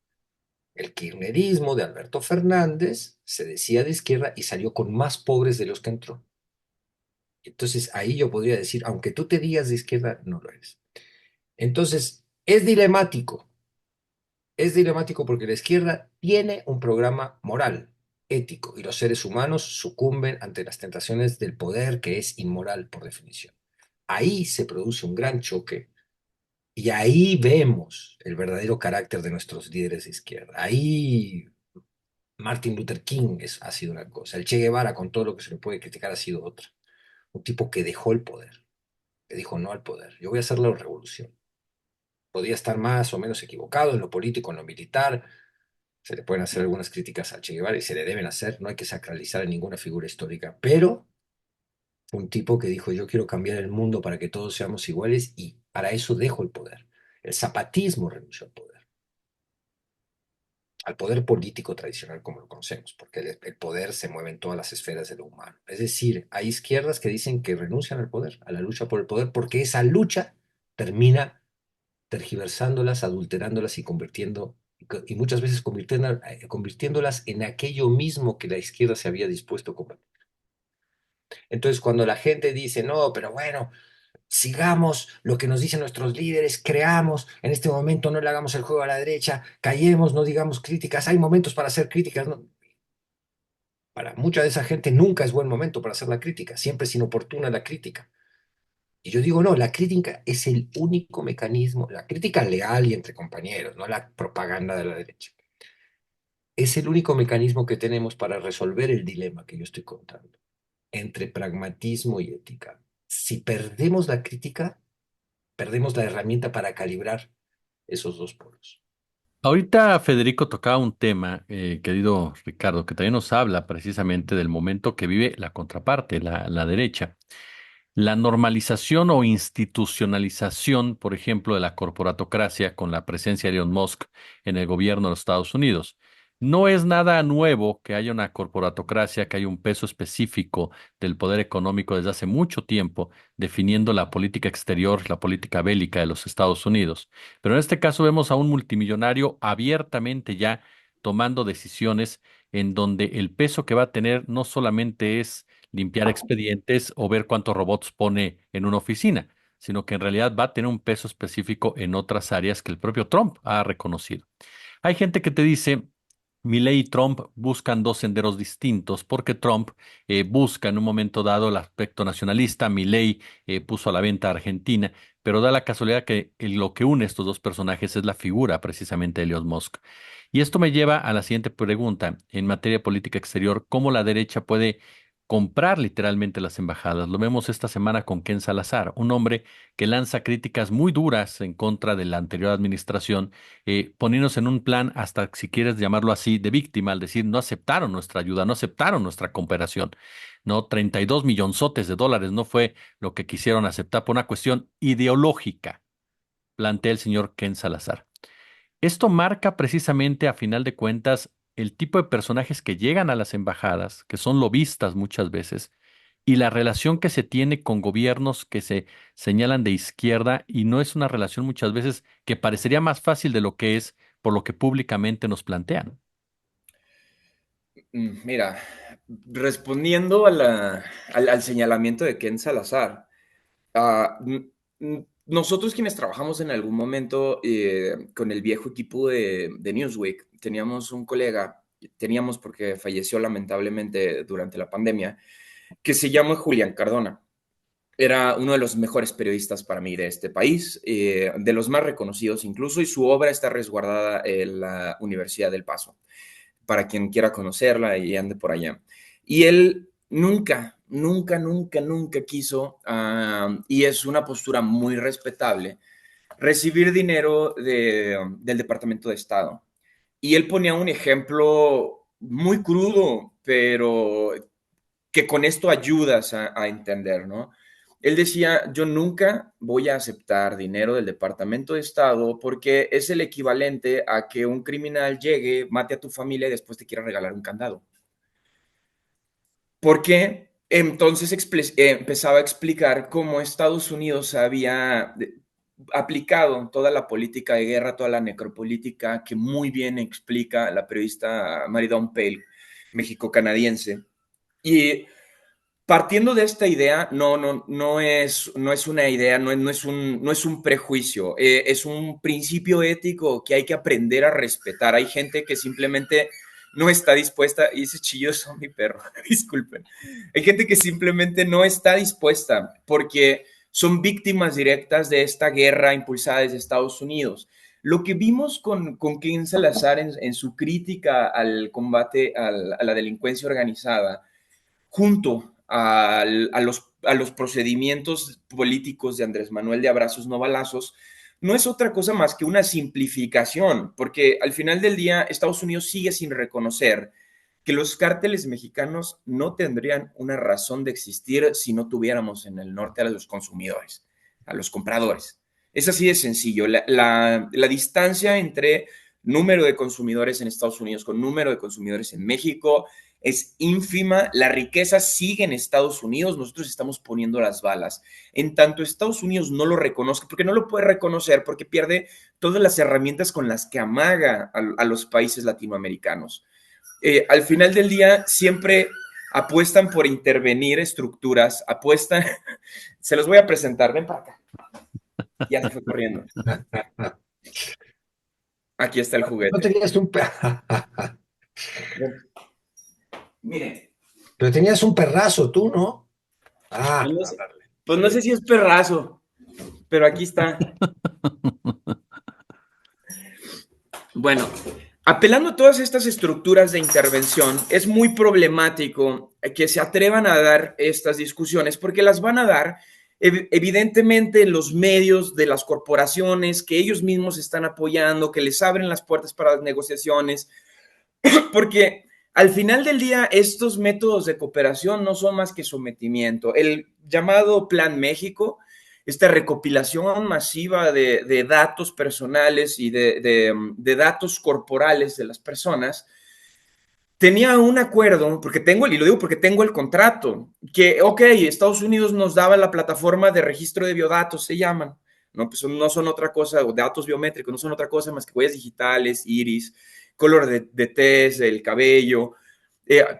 El kirchnerismo de Alberto Fernández se decía de izquierda y salió con más pobres de los que entró. Entonces ahí yo podría decir, aunque tú te digas de izquierda, no lo eres. Entonces es dilemático porque la izquierda tiene un programa moral, ético, y los seres humanos sucumben ante las tentaciones del poder que es inmoral por definición. Ahí se produce un gran choque y ahí vemos el verdadero carácter de nuestros líderes de izquierda. Ahí Martin Luther King ha sido una cosa, el Che Guevara con todo lo que se le puede criticar ha sido otra. Un tipo que dejó el poder, que dijo no al poder. Yo voy a hacer la revolución. Podía estar más o menos equivocado en lo político, en lo militar. Se le pueden hacer algunas críticas a Che Guevara y se le deben hacer. No hay que sacralizar a ninguna figura histórica, pero fue un tipo que dijo yo quiero cambiar el mundo para que todos seamos iguales y para eso dejo el poder. El zapatismo renunció al poder político tradicional como lo conocemos, porque el poder se mueve en todas las esferas de lo humano. Es decir, hay izquierdas que dicen que renuncian al poder, a la lucha por el poder, porque esa lucha termina tergiversándolas, adulterándolas y y muchas veces convirtiéndolas en aquello mismo que la izquierda se había dispuesto a combatir. Entonces, cuando la gente dice, no, pero bueno, sigamos lo que nos dicen nuestros líderes, creamos, en este momento no le hagamos el juego a la derecha, callemos, no digamos críticas, hay momentos para hacer críticas, ¿no? Para mucha de esa gente nunca es buen momento para hacer la crítica, siempre es inoportuna la crítica. Y yo digo, no, la crítica es el único mecanismo, la crítica leal y entre compañeros, no la propaganda de la derecha. Es el único mecanismo que tenemos para resolver el dilema que yo estoy contando, entre pragmatismo y ética. Si perdemos la crítica, perdemos la herramienta para calibrar esos dos polos. Ahorita Federico tocaba un tema, querido Ricardo, que también nos habla precisamente del momento que vive la contraparte, la derecha. La normalización o institucionalización, por ejemplo, de la corporatocracia con la presencia de Elon Musk en el gobierno de los Estados Unidos. No es nada nuevo que haya una corporatocracia, que haya un peso específico del poder económico desde hace mucho tiempo, definiendo la política exterior, la política bélica de los Estados Unidos. Pero en este caso vemos a un multimillonario abiertamente ya tomando decisiones en donde el peso que va a tener no solamente es limpiar expedientes o ver cuántos robots pone en una oficina, sino que en realidad va a tener un peso específico en otras áreas que el propio Trump ha reconocido. Hay gente que te dice, Milei y Trump buscan dos senderos distintos porque Trump busca en un momento dado el aspecto nacionalista, Milei puso a la venta a Argentina, pero da la casualidad que lo que une estos dos personajes es la figura precisamente de Elon Musk. Y esto me lleva a la siguiente pregunta en materia de política exterior, ¿cómo la derecha puede comprar literalmente las embajadas? Lo vemos esta semana con Ken Salazar, un hombre que lanza críticas muy duras en contra de la anterior administración, poniéndose en un plan, hasta si quieres llamarlo así, de víctima, al decir no aceptaron nuestra ayuda, no aceptaron nuestra cooperación. No, 32 millonzotes de dólares no fue lo que quisieron aceptar por una cuestión ideológica, plantea el señor Ken Salazar. Esto marca precisamente, a final de cuentas, el tipo de personajes que llegan a las embajadas, que son lobistas muchas veces, y la relación que se tiene con gobiernos que se señalan de izquierda y no es una relación muchas veces que parecería más fácil de lo que es por lo que públicamente nos plantean. Mira, respondiendo a al señalamiento de Ken Salazar, nosotros quienes trabajamos en algún momento con el viejo equipo de Newsweek, teníamos un colega, teníamos porque falleció lamentablemente durante la pandemia, que se llama Julián Cardona. Era uno de los mejores periodistas para mí de este país, de los más reconocidos incluso, y su obra está resguardada en la Universidad del Paso, para quien quiera conocerla y ande por allá. Y él nunca quiso, y es una postura muy respetable, recibir dinero del Departamento de Estado. Y él ponía un ejemplo muy crudo, pero que con esto ayudas a entender, ¿no? Él decía, yo nunca voy a aceptar dinero del Departamento de Estado porque es el equivalente a que un criminal llegue, mate a tu familia y después te quiera regalar un candado. Porque entonces empezaba a explicar cómo Estados Unidos había aplicado toda la política de guerra, toda la necropolítica que muy bien explica la periodista Mary Dawn Pale, México-canadiense. Y partiendo de esta idea, no es una idea, no es un prejuicio, es un principio ético que hay que aprender a respetar. Hay gente que simplemente no está dispuesta, y ese chillo es mi perro, disculpen. Hay gente que simplemente no está dispuesta porque son víctimas directas de esta guerra impulsada desde Estados Unidos. Lo que vimos con Ken Salazar en su crítica al combate a la delincuencia organizada, junto a los procedimientos políticos de Andrés Manuel de abrazos no balazos, no es otra cosa más que una simplificación, porque al final del día Estados Unidos sigue sin reconocer que los cárteles mexicanos no tendrían una razón de existir si no tuviéramos en el norte a los consumidores, a los compradores. Es así de sencillo. La distancia entre número de consumidores en Estados Unidos con número de consumidores en México es ínfima, la riqueza sigue en Estados Unidos, nosotros estamos poniendo las balas. En tanto Estados Unidos no lo reconozca, porque no lo puede reconocer, porque pierde todas las herramientas con las que amaga a los países latinoamericanos. Al final del día siempre apuestan por intervenir estructuras, apuestan, se los voy a presentar, ven para acá. Ya se fue corriendo. Aquí está el No juguete. tenías un Miren. Pero tenías un perrazo tú, ¿no? Ah, pues no sé si es perrazo, pero aquí está. Bueno, apelando a todas estas estructuras de intervención, es muy problemático que se atrevan a dar estas discusiones porque las van a dar evidentemente en los medios de las corporaciones que ellos mismos están apoyando, que les abren las puertas para las negociaciones, porque al final del día estos métodos de cooperación no son más que sometimiento. El llamado Plan México, esta recopilación masiva de datos personales y de datos corporales de las personas, tenía un acuerdo, porque tengo, y lo digo porque tengo el contrato, que, ok, Estados Unidos nos daba la plataforma de registro de biodatos, se llaman, ¿no? Pues no son otra cosa, datos biométricos, no son otra cosa más que huellas digitales, iris, color de tez, el cabello,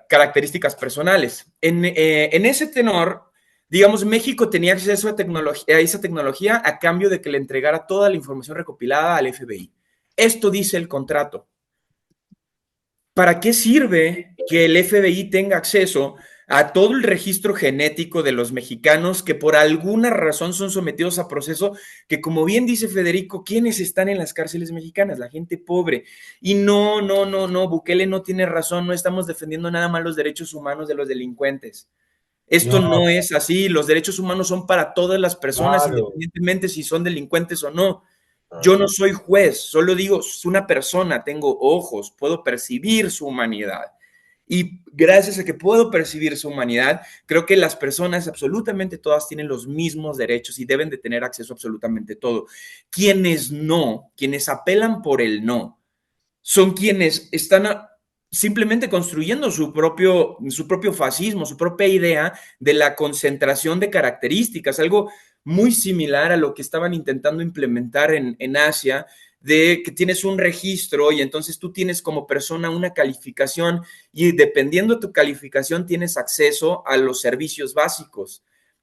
características personales. En ese tenor, digamos, México tenía acceso a esa tecnología a cambio de que le entregara toda la información recopilada al FBI. Esto dice el contrato. ¿Para qué sirve que el FBI tenga acceso a todo el registro genético de los mexicanos que por alguna razón son sometidos a proceso que, como bien dice Federico, ¿quiénes están en las cárceles mexicanas? La gente pobre. Y no, Bukele no tiene razón, no estamos defendiendo nada más los derechos humanos de los delincuentes. Esto no es así, los derechos humanos son para todas las personas, claro, independientemente si son delincuentes o no. Yo no soy juez, solo digo, soy una persona, tengo ojos, puedo percibir su humanidad. Y gracias a que puedo percibir su humanidad, creo que las personas, absolutamente todas, tienen los mismos derechos y deben de tener acceso a absolutamente todo. Quienes no, quienes apelan por el no, son quienes están simplemente construyendo su propio fascismo, su propia idea de la concentración de características, algo muy similar a lo que estaban intentando implementar en Asia, de que tienes un registro y entonces tú tienes como persona una calificación y dependiendo de tu calificación tienes acceso a los servicios básicos.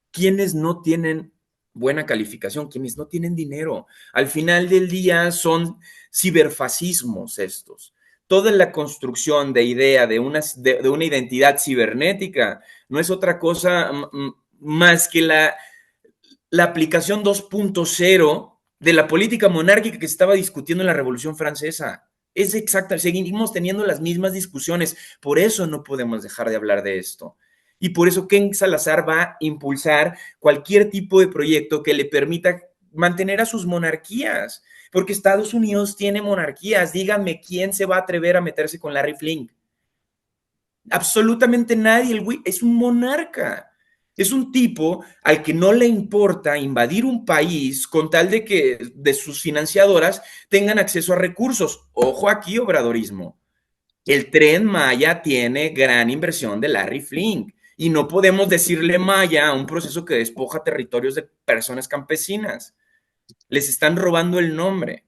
Quienes no tienen buena calificación, quienes no tienen dinero. Al final del día son ciberfascismos estos. Toda la construcción de idea de una identidad cibernética no es otra cosa más que la aplicación 2.0 de la política monárquica que se estaba discutiendo en la Revolución Francesa. Es exacta, seguimos teniendo las mismas discusiones, por eso no podemos dejar de hablar de esto. Y por eso Ken Salazar va a impulsar cualquier tipo de proyecto que le permita mantener a sus monarquías, porque Estados Unidos tiene monarquías. Díganme quién se va a atrever a meterse con Larry Flynn. Absolutamente nadie, el güey es un monarca. Es un tipo al que no le importa invadir un país con tal de que de sus financiadoras tengan acceso a recursos. Ojo aquí, obradorismo. El Tren Maya tiene gran inversión de Larry Flynn. Y no podemos decirle maya a un proceso que despoja territorios de personas campesinas. Les están robando el nombre.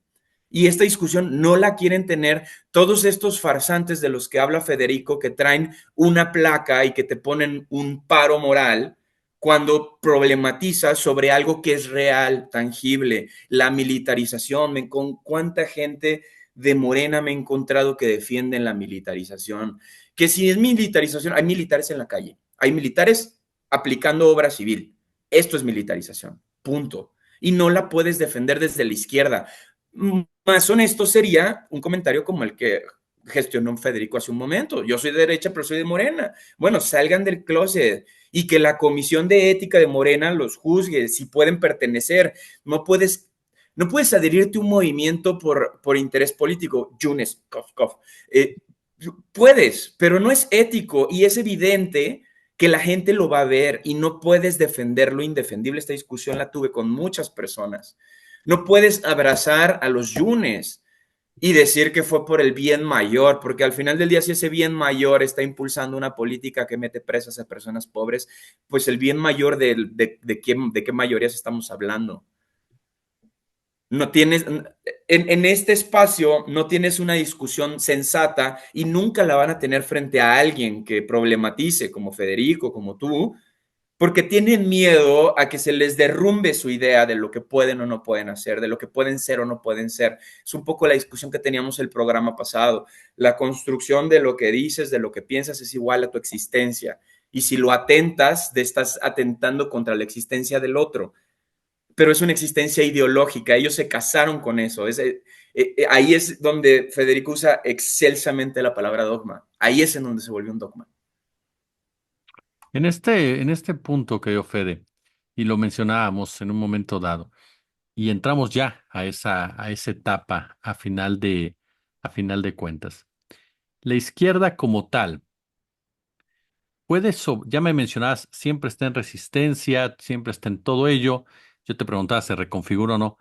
Y esta discusión no la quieren tener todos estos farsantes de los que habla Federico, que traen una placa y que te ponen un paro moral cuando problematizas sobre algo que es real, tangible, la militarización. Con cuánta gente de Morena me he encontrado que defienden la militarización. Que si es militarización, hay militares en la calle, hay militares aplicando obra civil. Esto es militarización, punto. Y no la puedes defender desde la izquierda. Más honesto sería un comentario como el que gestionó Federico hace un momento. Yo soy de derecha, pero soy de Morena. Bueno, salgan del closet y que la comisión de ética de Morena los juzgue si pueden pertenecer. No puedes, no puedes adherirte a un movimiento por interés político. Yunes, cof, cof. Puedes, pero no es ético y es evidente que la gente lo va a ver y no puedes defender lo indefendible. Esta discusión la tuve con muchas personas. No puedes abrazar a los yunes y decir que fue por el bien mayor, porque al final del día, si ese bien mayor está impulsando una política que mete presas a personas pobres, pues el bien mayor de qué mayorías estamos hablando. No tienes, en este espacio no tienes una discusión sensata y nunca la van a tener frente a alguien que problematice, como Federico, como tú, porque tienen miedo a que se les derrumbe su idea de lo que pueden o no pueden hacer, de lo que pueden ser o no pueden ser. Es un poco la discusión que teníamos el programa pasado. La construcción de lo que dices, de lo que piensas, es igual a tu existencia. Y si lo atentas, estás atentando contra la existencia del otro. Pero es una existencia ideológica. Ellos se casaron con eso. Ahí es donde Federico usa excelsamente la palabra dogma. Ahí es en donde se volvió un dogma. En este punto, querido Fede, y lo mencionábamos en un momento dado, y entramos ya a esa etapa a final de cuentas. La izquierda como tal ya me mencionabas, siempre está en resistencia, siempre está en todo ello. Yo te preguntaba, ¿se reconfigura o no?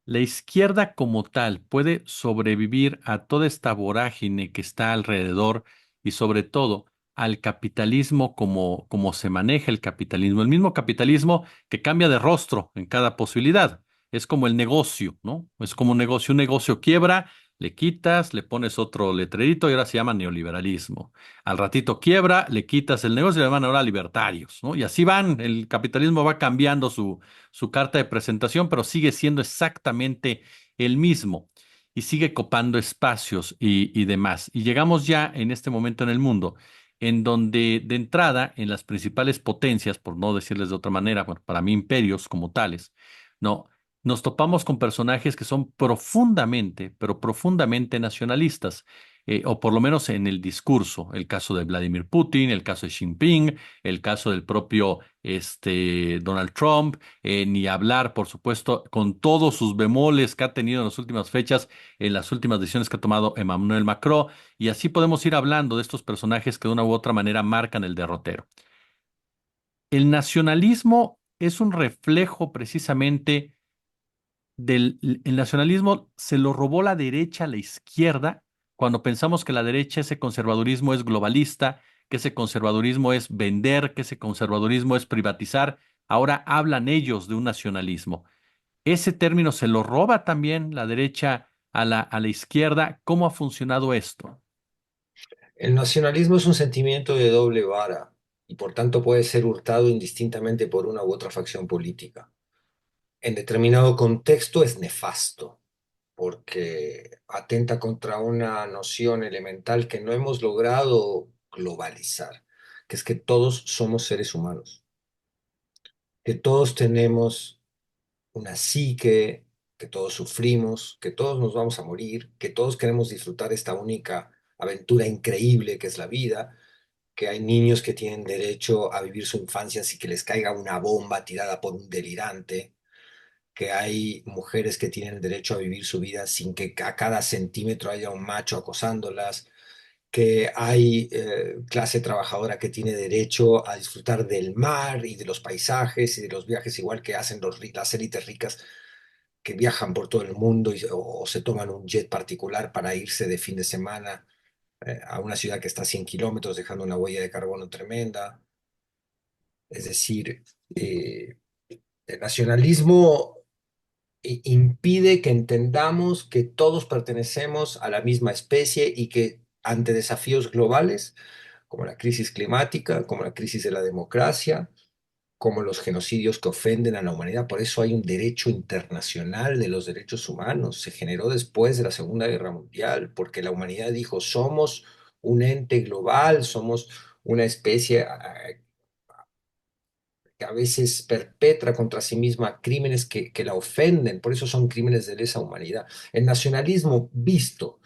La izquierda como tal puede sobrevivir a toda esta vorágine que está alrededor y sobre todo al capitalismo como se maneja el capitalismo. El mismo capitalismo que cambia de rostro en cada posibilidad. Es como el negocio, ¿no? Es como un negocio quiebra, le quitas, le pones otro letrerito y ahora se llama neoliberalismo. Al ratito quiebra, le quitas el negocio y le llaman ahora libertarios, ¿no? Y así van, el capitalismo va cambiando su carta de presentación, pero sigue siendo exactamente el mismo y sigue copando espacios y demás. Y llegamos ya en este momento en el mundo en donde de entrada en las principales potencias, por no decirles de otra manera, bueno, para mí imperios como tales, no, nos topamos con personajes que son profundamente, pero profundamente nacionalistas. O por lo menos en el discurso, el caso de Vladimir Putin, el caso de Xi Jinping, el caso del propio Donald Trump, ni hablar, por supuesto, con todos sus bemoles que ha tenido en las últimas fechas, en las últimas decisiones que ha tomado Emmanuel Macron, y así podemos ir hablando de estos personajes que de una u otra manera marcan el derrotero. El nacionalismo es un reflejo precisamente el nacionalismo se lo robó la derecha a la izquierda cuando pensamos que la derecha, ese conservadurismo es globalista, que ese conservadurismo es vender, que ese conservadurismo es privatizar. Ahora hablan ellos de un nacionalismo. Ese término se lo roba también la derecha a la izquierda. ¿Cómo ha funcionado esto? El nacionalismo es un sentimiento de doble vara y por tanto puede ser hurtado indistintamente por una u otra facción política. En determinado contexto es nefasto porque atenta contra una noción elemental que no hemos logrado globalizar, que es que todos somos seres humanos, que todos tenemos una psique, que todos sufrimos, que todos nos vamos a morir, que todos queremos disfrutar esta única aventura increíble que es la vida, que hay niños que tienen derecho a vivir su infancia sin que les caiga una bomba tirada por un delirante, que hay mujeres que tienen derecho a vivir su vida sin que a cada centímetro haya un macho acosándolas, que hay clase trabajadora que tiene derecho a disfrutar del mar y de los paisajes y de los viajes igual que hacen las élites ricas que viajan por todo el mundo o se toman un jet particular para irse de fin de semana a una ciudad que está a 100 kilómetros, dejando una huella de carbono tremenda. Es decir, el nacionalismo impide que entendamos que todos pertenecemos a la misma especie y que ante desafíos globales, como la crisis climática, como la crisis de la democracia, como los genocidios que ofenden a la humanidad. Por eso hay un derecho internacional de los derechos humanos. Se generó después de la Segunda Guerra Mundial, porque la humanidad dijo, somos un ente global, somos una especie que a veces perpetra contra sí misma crímenes que la ofenden, por eso son crímenes de lesa humanidad. El nacionalismo visto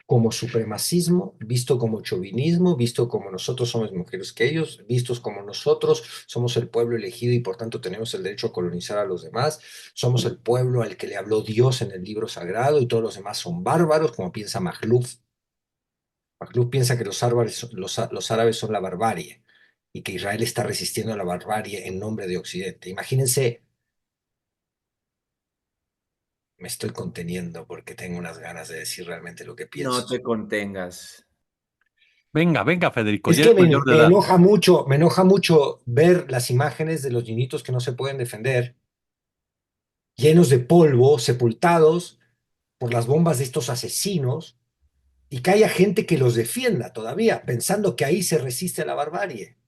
como supremacismo, visto como chauvinismo, visto como nosotros somos mejores que ellos, vistos como nosotros somos el pueblo elegido y por tanto tenemos el derecho a colonizar a los demás, somos el pueblo al que le habló Dios en el libro sagrado y todos los demás son bárbaros, como piensa Magluf. Magluf piensa que los árabes son la barbarie y que Israel está resistiendo a la barbarie en nombre de Occidente. Imagínense, me estoy conteniendo porque tengo unas ganas de decir realmente lo que No pienso. te contengas. Venga, venga, Federico, Es ya que eres mayor de edad. me enoja mucho ver las imágenes de los niñitos que no se pueden defender, llenos de polvo, sepultados por las bombas de estos asesinos, y que haya gente que los defienda todavía, pensando que ahí se resiste a la barbarie.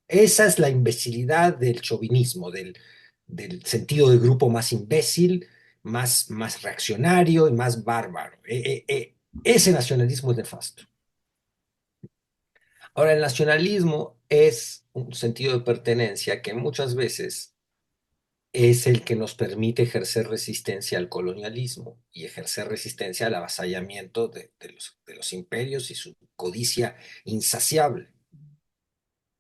Esa es la imbecilidad del chauvinismo, del sentido de grupo más imbécil, más reaccionario y más bárbaro. Ese nacionalismo es nefasto. Ahora, el nacionalismo es un sentido de pertenencia que muchas veces es el que nos permite ejercer resistencia al colonialismo y ejercer resistencia al avasallamiento de los imperios y su codicia insaciable.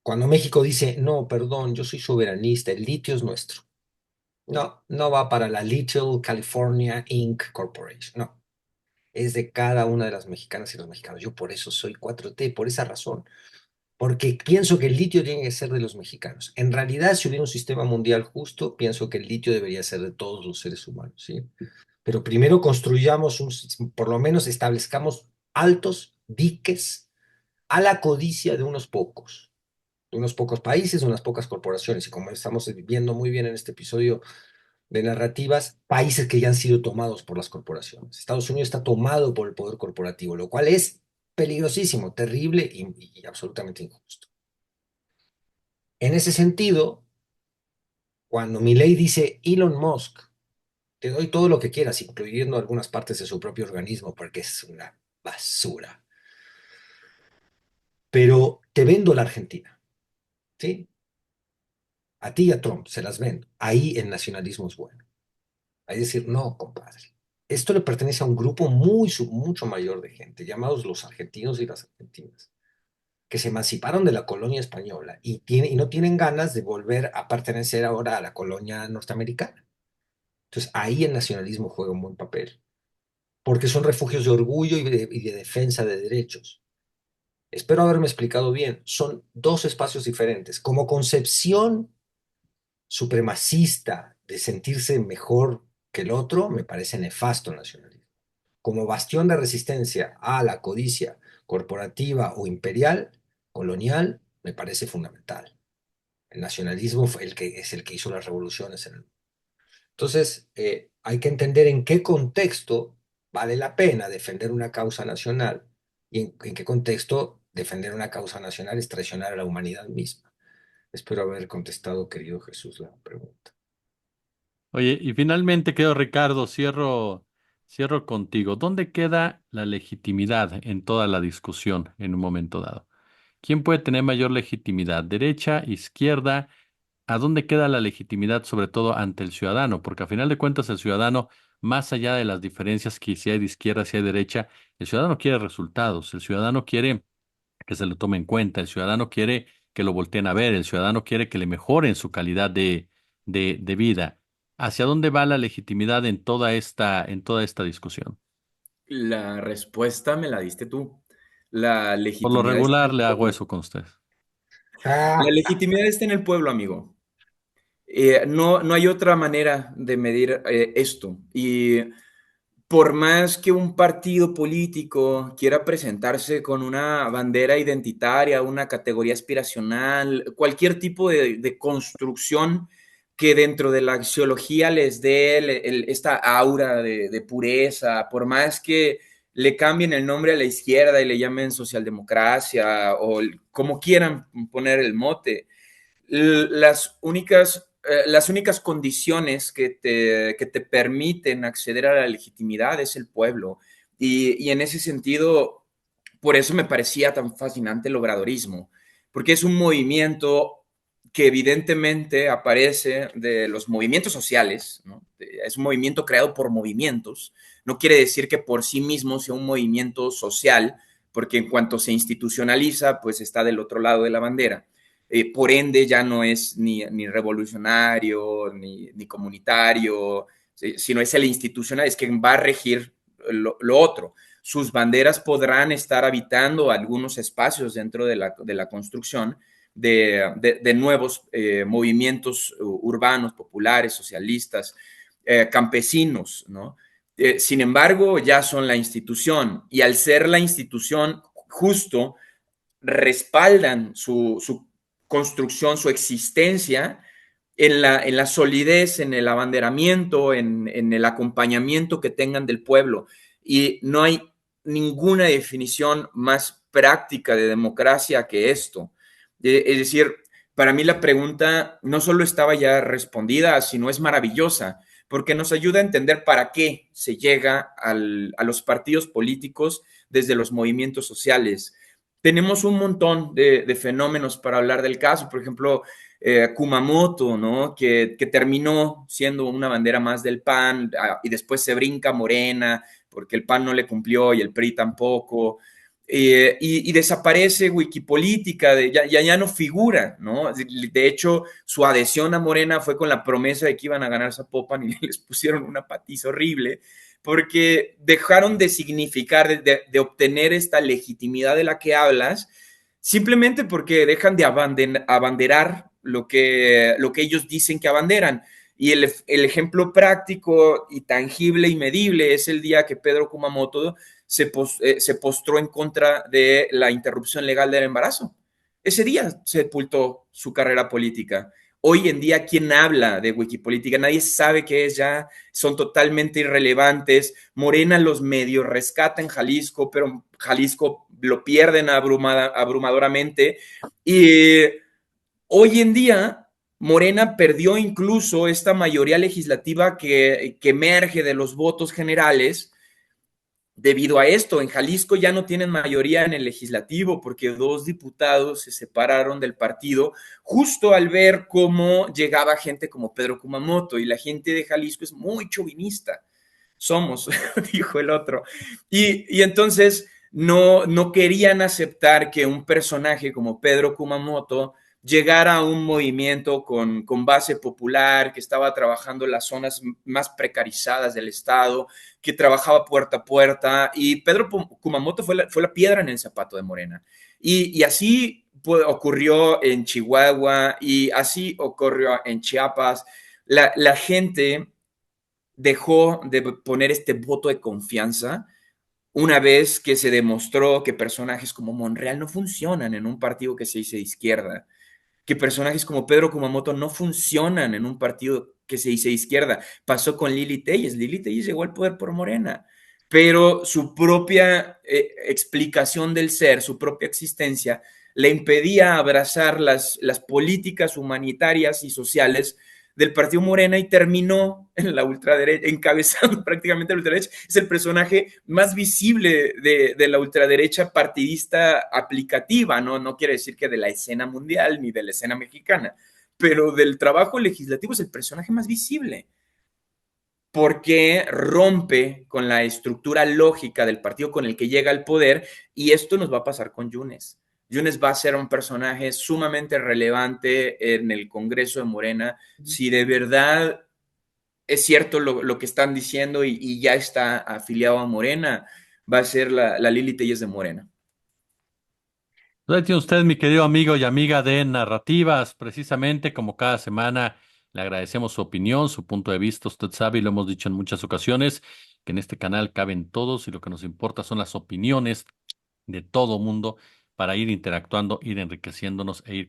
Cuando México dice, no, perdón, yo soy soberanista, el litio es nuestro. No, no va para la Little California Inc. Corporation, no. Es de cada una de las mexicanas y los mexicanos. Yo por eso soy 4T, por esa razón. Porque pienso que el litio tiene que ser de los mexicanos. En realidad, si hubiera un sistema mundial justo, pienso que el litio debería ser de todos los seres humanos, ¿sí? Pero primero construyamos por lo menos establezcamos altos diques a la codicia de unos pocos países, de unas pocas corporaciones. Y como estamos viendo muy bien en este episodio de narrativas, países que ya han sido tomados por las corporaciones. Estados Unidos está tomado por el poder corporativo, lo cual es peligrosísimo, terrible y absolutamente injusto. En ese sentido, cuando Milei dice Elon Musk, te doy todo lo que quieras, incluyendo algunas partes de su propio organismo, porque es una basura, pero te vendo la Argentina, ¿sí? A ti y a Trump se las vendo. Ahí el nacionalismo es bueno. Ahí decir, no, compadre. Esto le pertenece a un grupo mucho mayor de gente, llamados los argentinos y las argentinas, que se emanciparon de la colonia española y no tienen ganas de volver a pertenecer ahora a la colonia norteamericana. Entonces ahí el nacionalismo juega un buen papel, porque son refugios de orgullo y de defensa de derechos. Espero haberme explicado bien. Son dos espacios diferentes. Como concepción supremacista de sentirse mejor que el otro, me parece nefasto el nacionalismo. Como bastión de resistencia a la codicia corporativa o imperial, colonial, me parece fundamental. El nacionalismo fue es el que hizo las revoluciones en el mundo. Entonces, hay que entender en qué contexto vale la pena defender una causa nacional y en qué contexto defender una causa nacional es traicionar a la humanidad misma. Espero haber contestado, querido Jesús, la pregunta. Oye, y finalmente, querido Ricardo, cierro contigo. ¿Dónde queda la legitimidad en toda la discusión en un momento dado? ¿Quién puede tener mayor legitimidad? ¿Derecha, izquierda? ¿A dónde queda la legitimidad, sobre todo ante el ciudadano? Porque a final de cuentas el ciudadano, más allá de las diferencias que si hay de izquierda, si hay de derecha, el ciudadano quiere resultados, el ciudadano quiere que se lo tome en cuenta, el ciudadano quiere que lo volteen a ver, el ciudadano quiere que le mejoren su calidad de vida. ¿Hacia dónde va la legitimidad en toda esta discusión? La respuesta me la diste tú. La Por lo legitimidad está en regular el le hago pueblo. eso con usted. La Ah, legitimidad está en el pueblo, amigo. No hay otra manera de medir esto. Y por más que un partido político quiera presentarse con una bandera identitaria, una categoría aspiracional, cualquier tipo de construcción que dentro de la axiología les dé esta aura de pureza, por más que le cambien el nombre a la izquierda y le llamen socialdemocracia o como quieran poner el mote, las únicas condiciones que te permiten acceder a la legitimidad es el pueblo. Y en ese sentido, por eso me parecía tan fascinante el obradorismo, porque es un movimiento que evidentemente aparece de los movimientos sociales, ¿no? Es un movimiento creado por movimientos, no quiere decir que por sí mismo sea un movimiento social, porque en cuanto se institucionaliza, pues está del otro lado de la bandera. Por ende ya no es ni revolucionario, ni comunitario, sino es el institucional, es quien va a regir lo otro. Sus banderas podrán estar habitando algunos espacios dentro de la construcción de nuevos movimientos urbanos, populares, socialistas, campesinos, ¿no? Sin embargo, ya son la institución y al ser la institución, justo respaldan su construcción, su existencia en la solidez, en el abanderamiento, en el acompañamiento que tengan del pueblo. Y no hay ninguna definición más práctica de democracia que esto. Es decir, para mí la pregunta no solo estaba ya respondida, sino es maravillosa, porque nos ayuda a entender para qué se llega a los partidos políticos desde los movimientos sociales. Tenemos un montón de fenómenos para hablar del caso, por ejemplo, Kumamoto, ¿no? Que terminó siendo una bandera más del PAN y después se brinca Morena porque el PAN no le cumplió y el PRI tampoco. Y desaparece Wikipolítica, ya no figura, ¿no? De hecho, su adhesión a Morena fue con la promesa de que iban a ganar Zapopan y les pusieron una patiza horrible porque dejaron de significar, de obtener esta legitimidad de la que hablas, simplemente porque dejan de abanderar lo que ellos dicen que abanderan. Y el ejemplo práctico y tangible y medible es el día que Pedro Kumamoto se postró en contra de la interrupción legal del embarazo. Ese día sepultó su carrera política. Hoy en día, ¿quién habla de Wikipolítica? Nadie sabe qué es ya, son totalmente irrelevantes. Morena los medios rescata en Jalisco, pero Jalisco lo pierden abrumadoramente. Y hoy en día, Morena perdió incluso esta mayoría legislativa que emerge de los votos generales debido a esto. En Jalisco ya no tienen mayoría en el legislativo porque dos diputados se separaron del partido justo al ver cómo llegaba gente como Pedro Kumamoto y la gente de Jalisco es muy chauvinista. Somos, dijo el otro. Y entonces no querían aceptar que un personaje como Pedro Kumamoto llegara a un movimiento con base popular, que estaba trabajando en las zonas más precarizadas del Estado, que trabajaba puerta a puerta, y Pedro Kumamoto fue la piedra en el zapato de Morena. Y así ocurrió en Chihuahua, y así ocurrió en Chiapas. La gente dejó de poner este voto de confianza una vez que se demostró que personajes como Monreal no funcionan en un partido que se dice de izquierda, que personajes como Pedro Kumamoto no funcionan en un partido que se dice de izquierda. Pasó con Lili Telles. Lili Telles llegó al poder por Morena, pero su propia explicación del ser, su propia existencia, le impedía abrazar las políticas humanitarias y sociales del partido Morena y terminó en la ultraderecha, encabezando prácticamente la ultraderecha. Es el personaje más visible de la ultraderecha partidista aplicativa, ¿no? No quiere decir que de la escena mundial ni de la escena mexicana, pero del trabajo legislativo es el personaje más visible porque rompe con la estructura lógica del partido con el que llega al poder y esto nos va a pasar con Yunes. Yunes va a ser un personaje sumamente relevante en el Congreso de Morena si de verdad es cierto lo que están diciendo y ya está afiliado a Morena, va a ser la Lili Telles de Morena. Ahí tiene usted, mi querido amigo y amiga de Narrativas, precisamente como cada semana le agradecemos su opinión, su punto de vista, usted sabe y lo hemos dicho en muchas ocasiones, que en este canal caben todos y lo que nos importa son las opiniones de todo mundo para ir interactuando, ir enriqueciéndonos e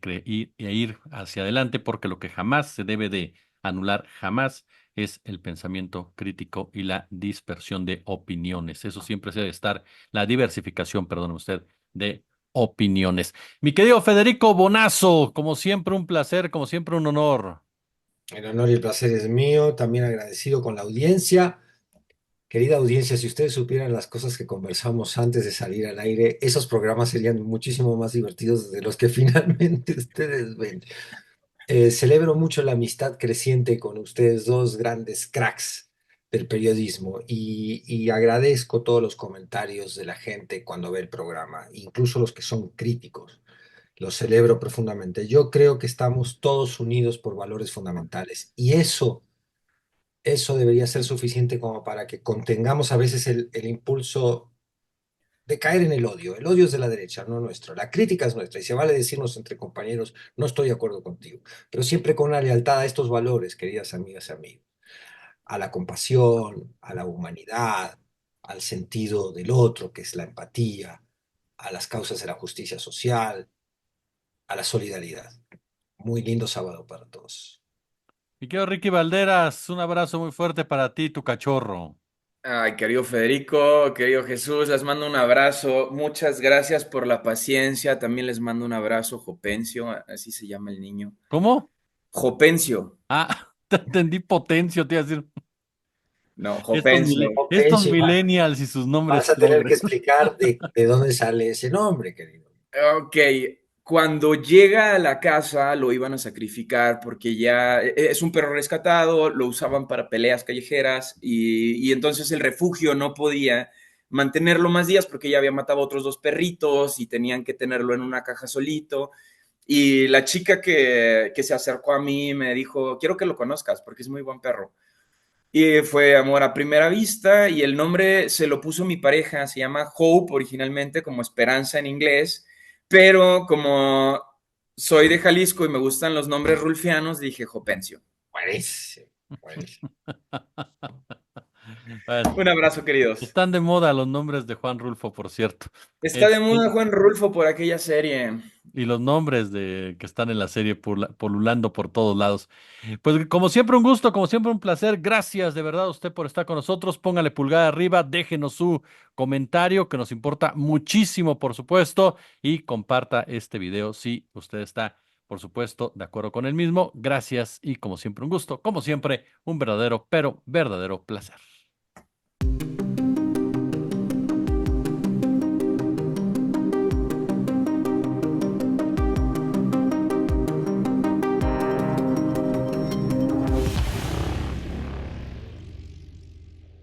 ir hacia adelante, porque lo que jamás se debe de anular, jamás es el pensamiento crítico y la dispersión de opiniones. Eso siempre se debe estar, la diversificación, perdón usted, de opiniones. Mi querido Federico Bonazo, como siempre un placer, como siempre un honor. El honor y el placer es mío, también agradecido con la audiencia. Querida audiencia, si ustedes supieran las cosas que conversamos antes de salir al aire, esos programas serían muchísimo más divertidos de los que finalmente ustedes ven. Celebro mucho la amistad creciente con ustedes, dos grandes cracks del periodismo, y agradezco todos los comentarios de la gente cuando ve el programa, incluso los que son críticos. Los celebro profundamente. Yo creo que estamos todos unidos por valores fundamentales y eso debería ser suficiente como para que contengamos a veces el impulso de caer en el odio. El odio es de la derecha, no nuestro. La crítica es nuestra y se vale decirnos entre compañeros, no estoy de acuerdo contigo, pero siempre con una lealtad a estos valores, queridas amigas y amigos, a la compasión, a la humanidad, al sentido del otro, que es la empatía, a las causas de la justicia social, a la solidaridad. Muy lindo sábado para todos. Mi querido Ricky Valderas, un abrazo muy fuerte para ti, tu cachorro. Ay, querido Federico, querido Jesús, les mando un abrazo. Muchas gracias por la paciencia. También les mando un abrazo, Jopencio, así se llama el niño. ¿Cómo? Jopencio, Ah, te entendí potencio, te iba a decir. no, Estos, Jopencio. estos Potencia, millennials y sus nombres vas a tener que progres. explicar de dónde sale ese nombre, querido. Ok, cuando llega a la casa lo iban a sacrificar porque ya es un perro rescatado, lo usaban para peleas callejeras y entonces el refugio no podía mantenerlo más días porque ya había matado a otros dos perritos y tenían que tenerlo en una caja solito. Y la chica que se acercó a mí me dijo, quiero que lo conozcas porque es muy buen perro. Y fue amor a primera vista y el nombre se lo puso mi pareja, se llama Hope originalmente como esperanza en inglés, pero como soy de Jalisco y me gustan los nombres rulfianos, dije Jopencio. Buenísimo, buenísimo. Bueno, Un abrazo, queridos. están de moda los nombres de Juan Rulfo, por cierto. Está de Este, moda Juan Rulfo por aquella serie. y los nombres de que están en la serie polulando por todos lados. Pues como siempre un gusto, como siempre un placer. Gracias de verdad a usted por estar con nosotros. Póngale pulgar arriba, déjenos su comentario que nos importa muchísimo, por supuesto, y comparta este video si usted está, por supuesto, de acuerdo con el mismo. Gracias y como siempre un gusto, como siempre un verdadero, pero verdadero placer.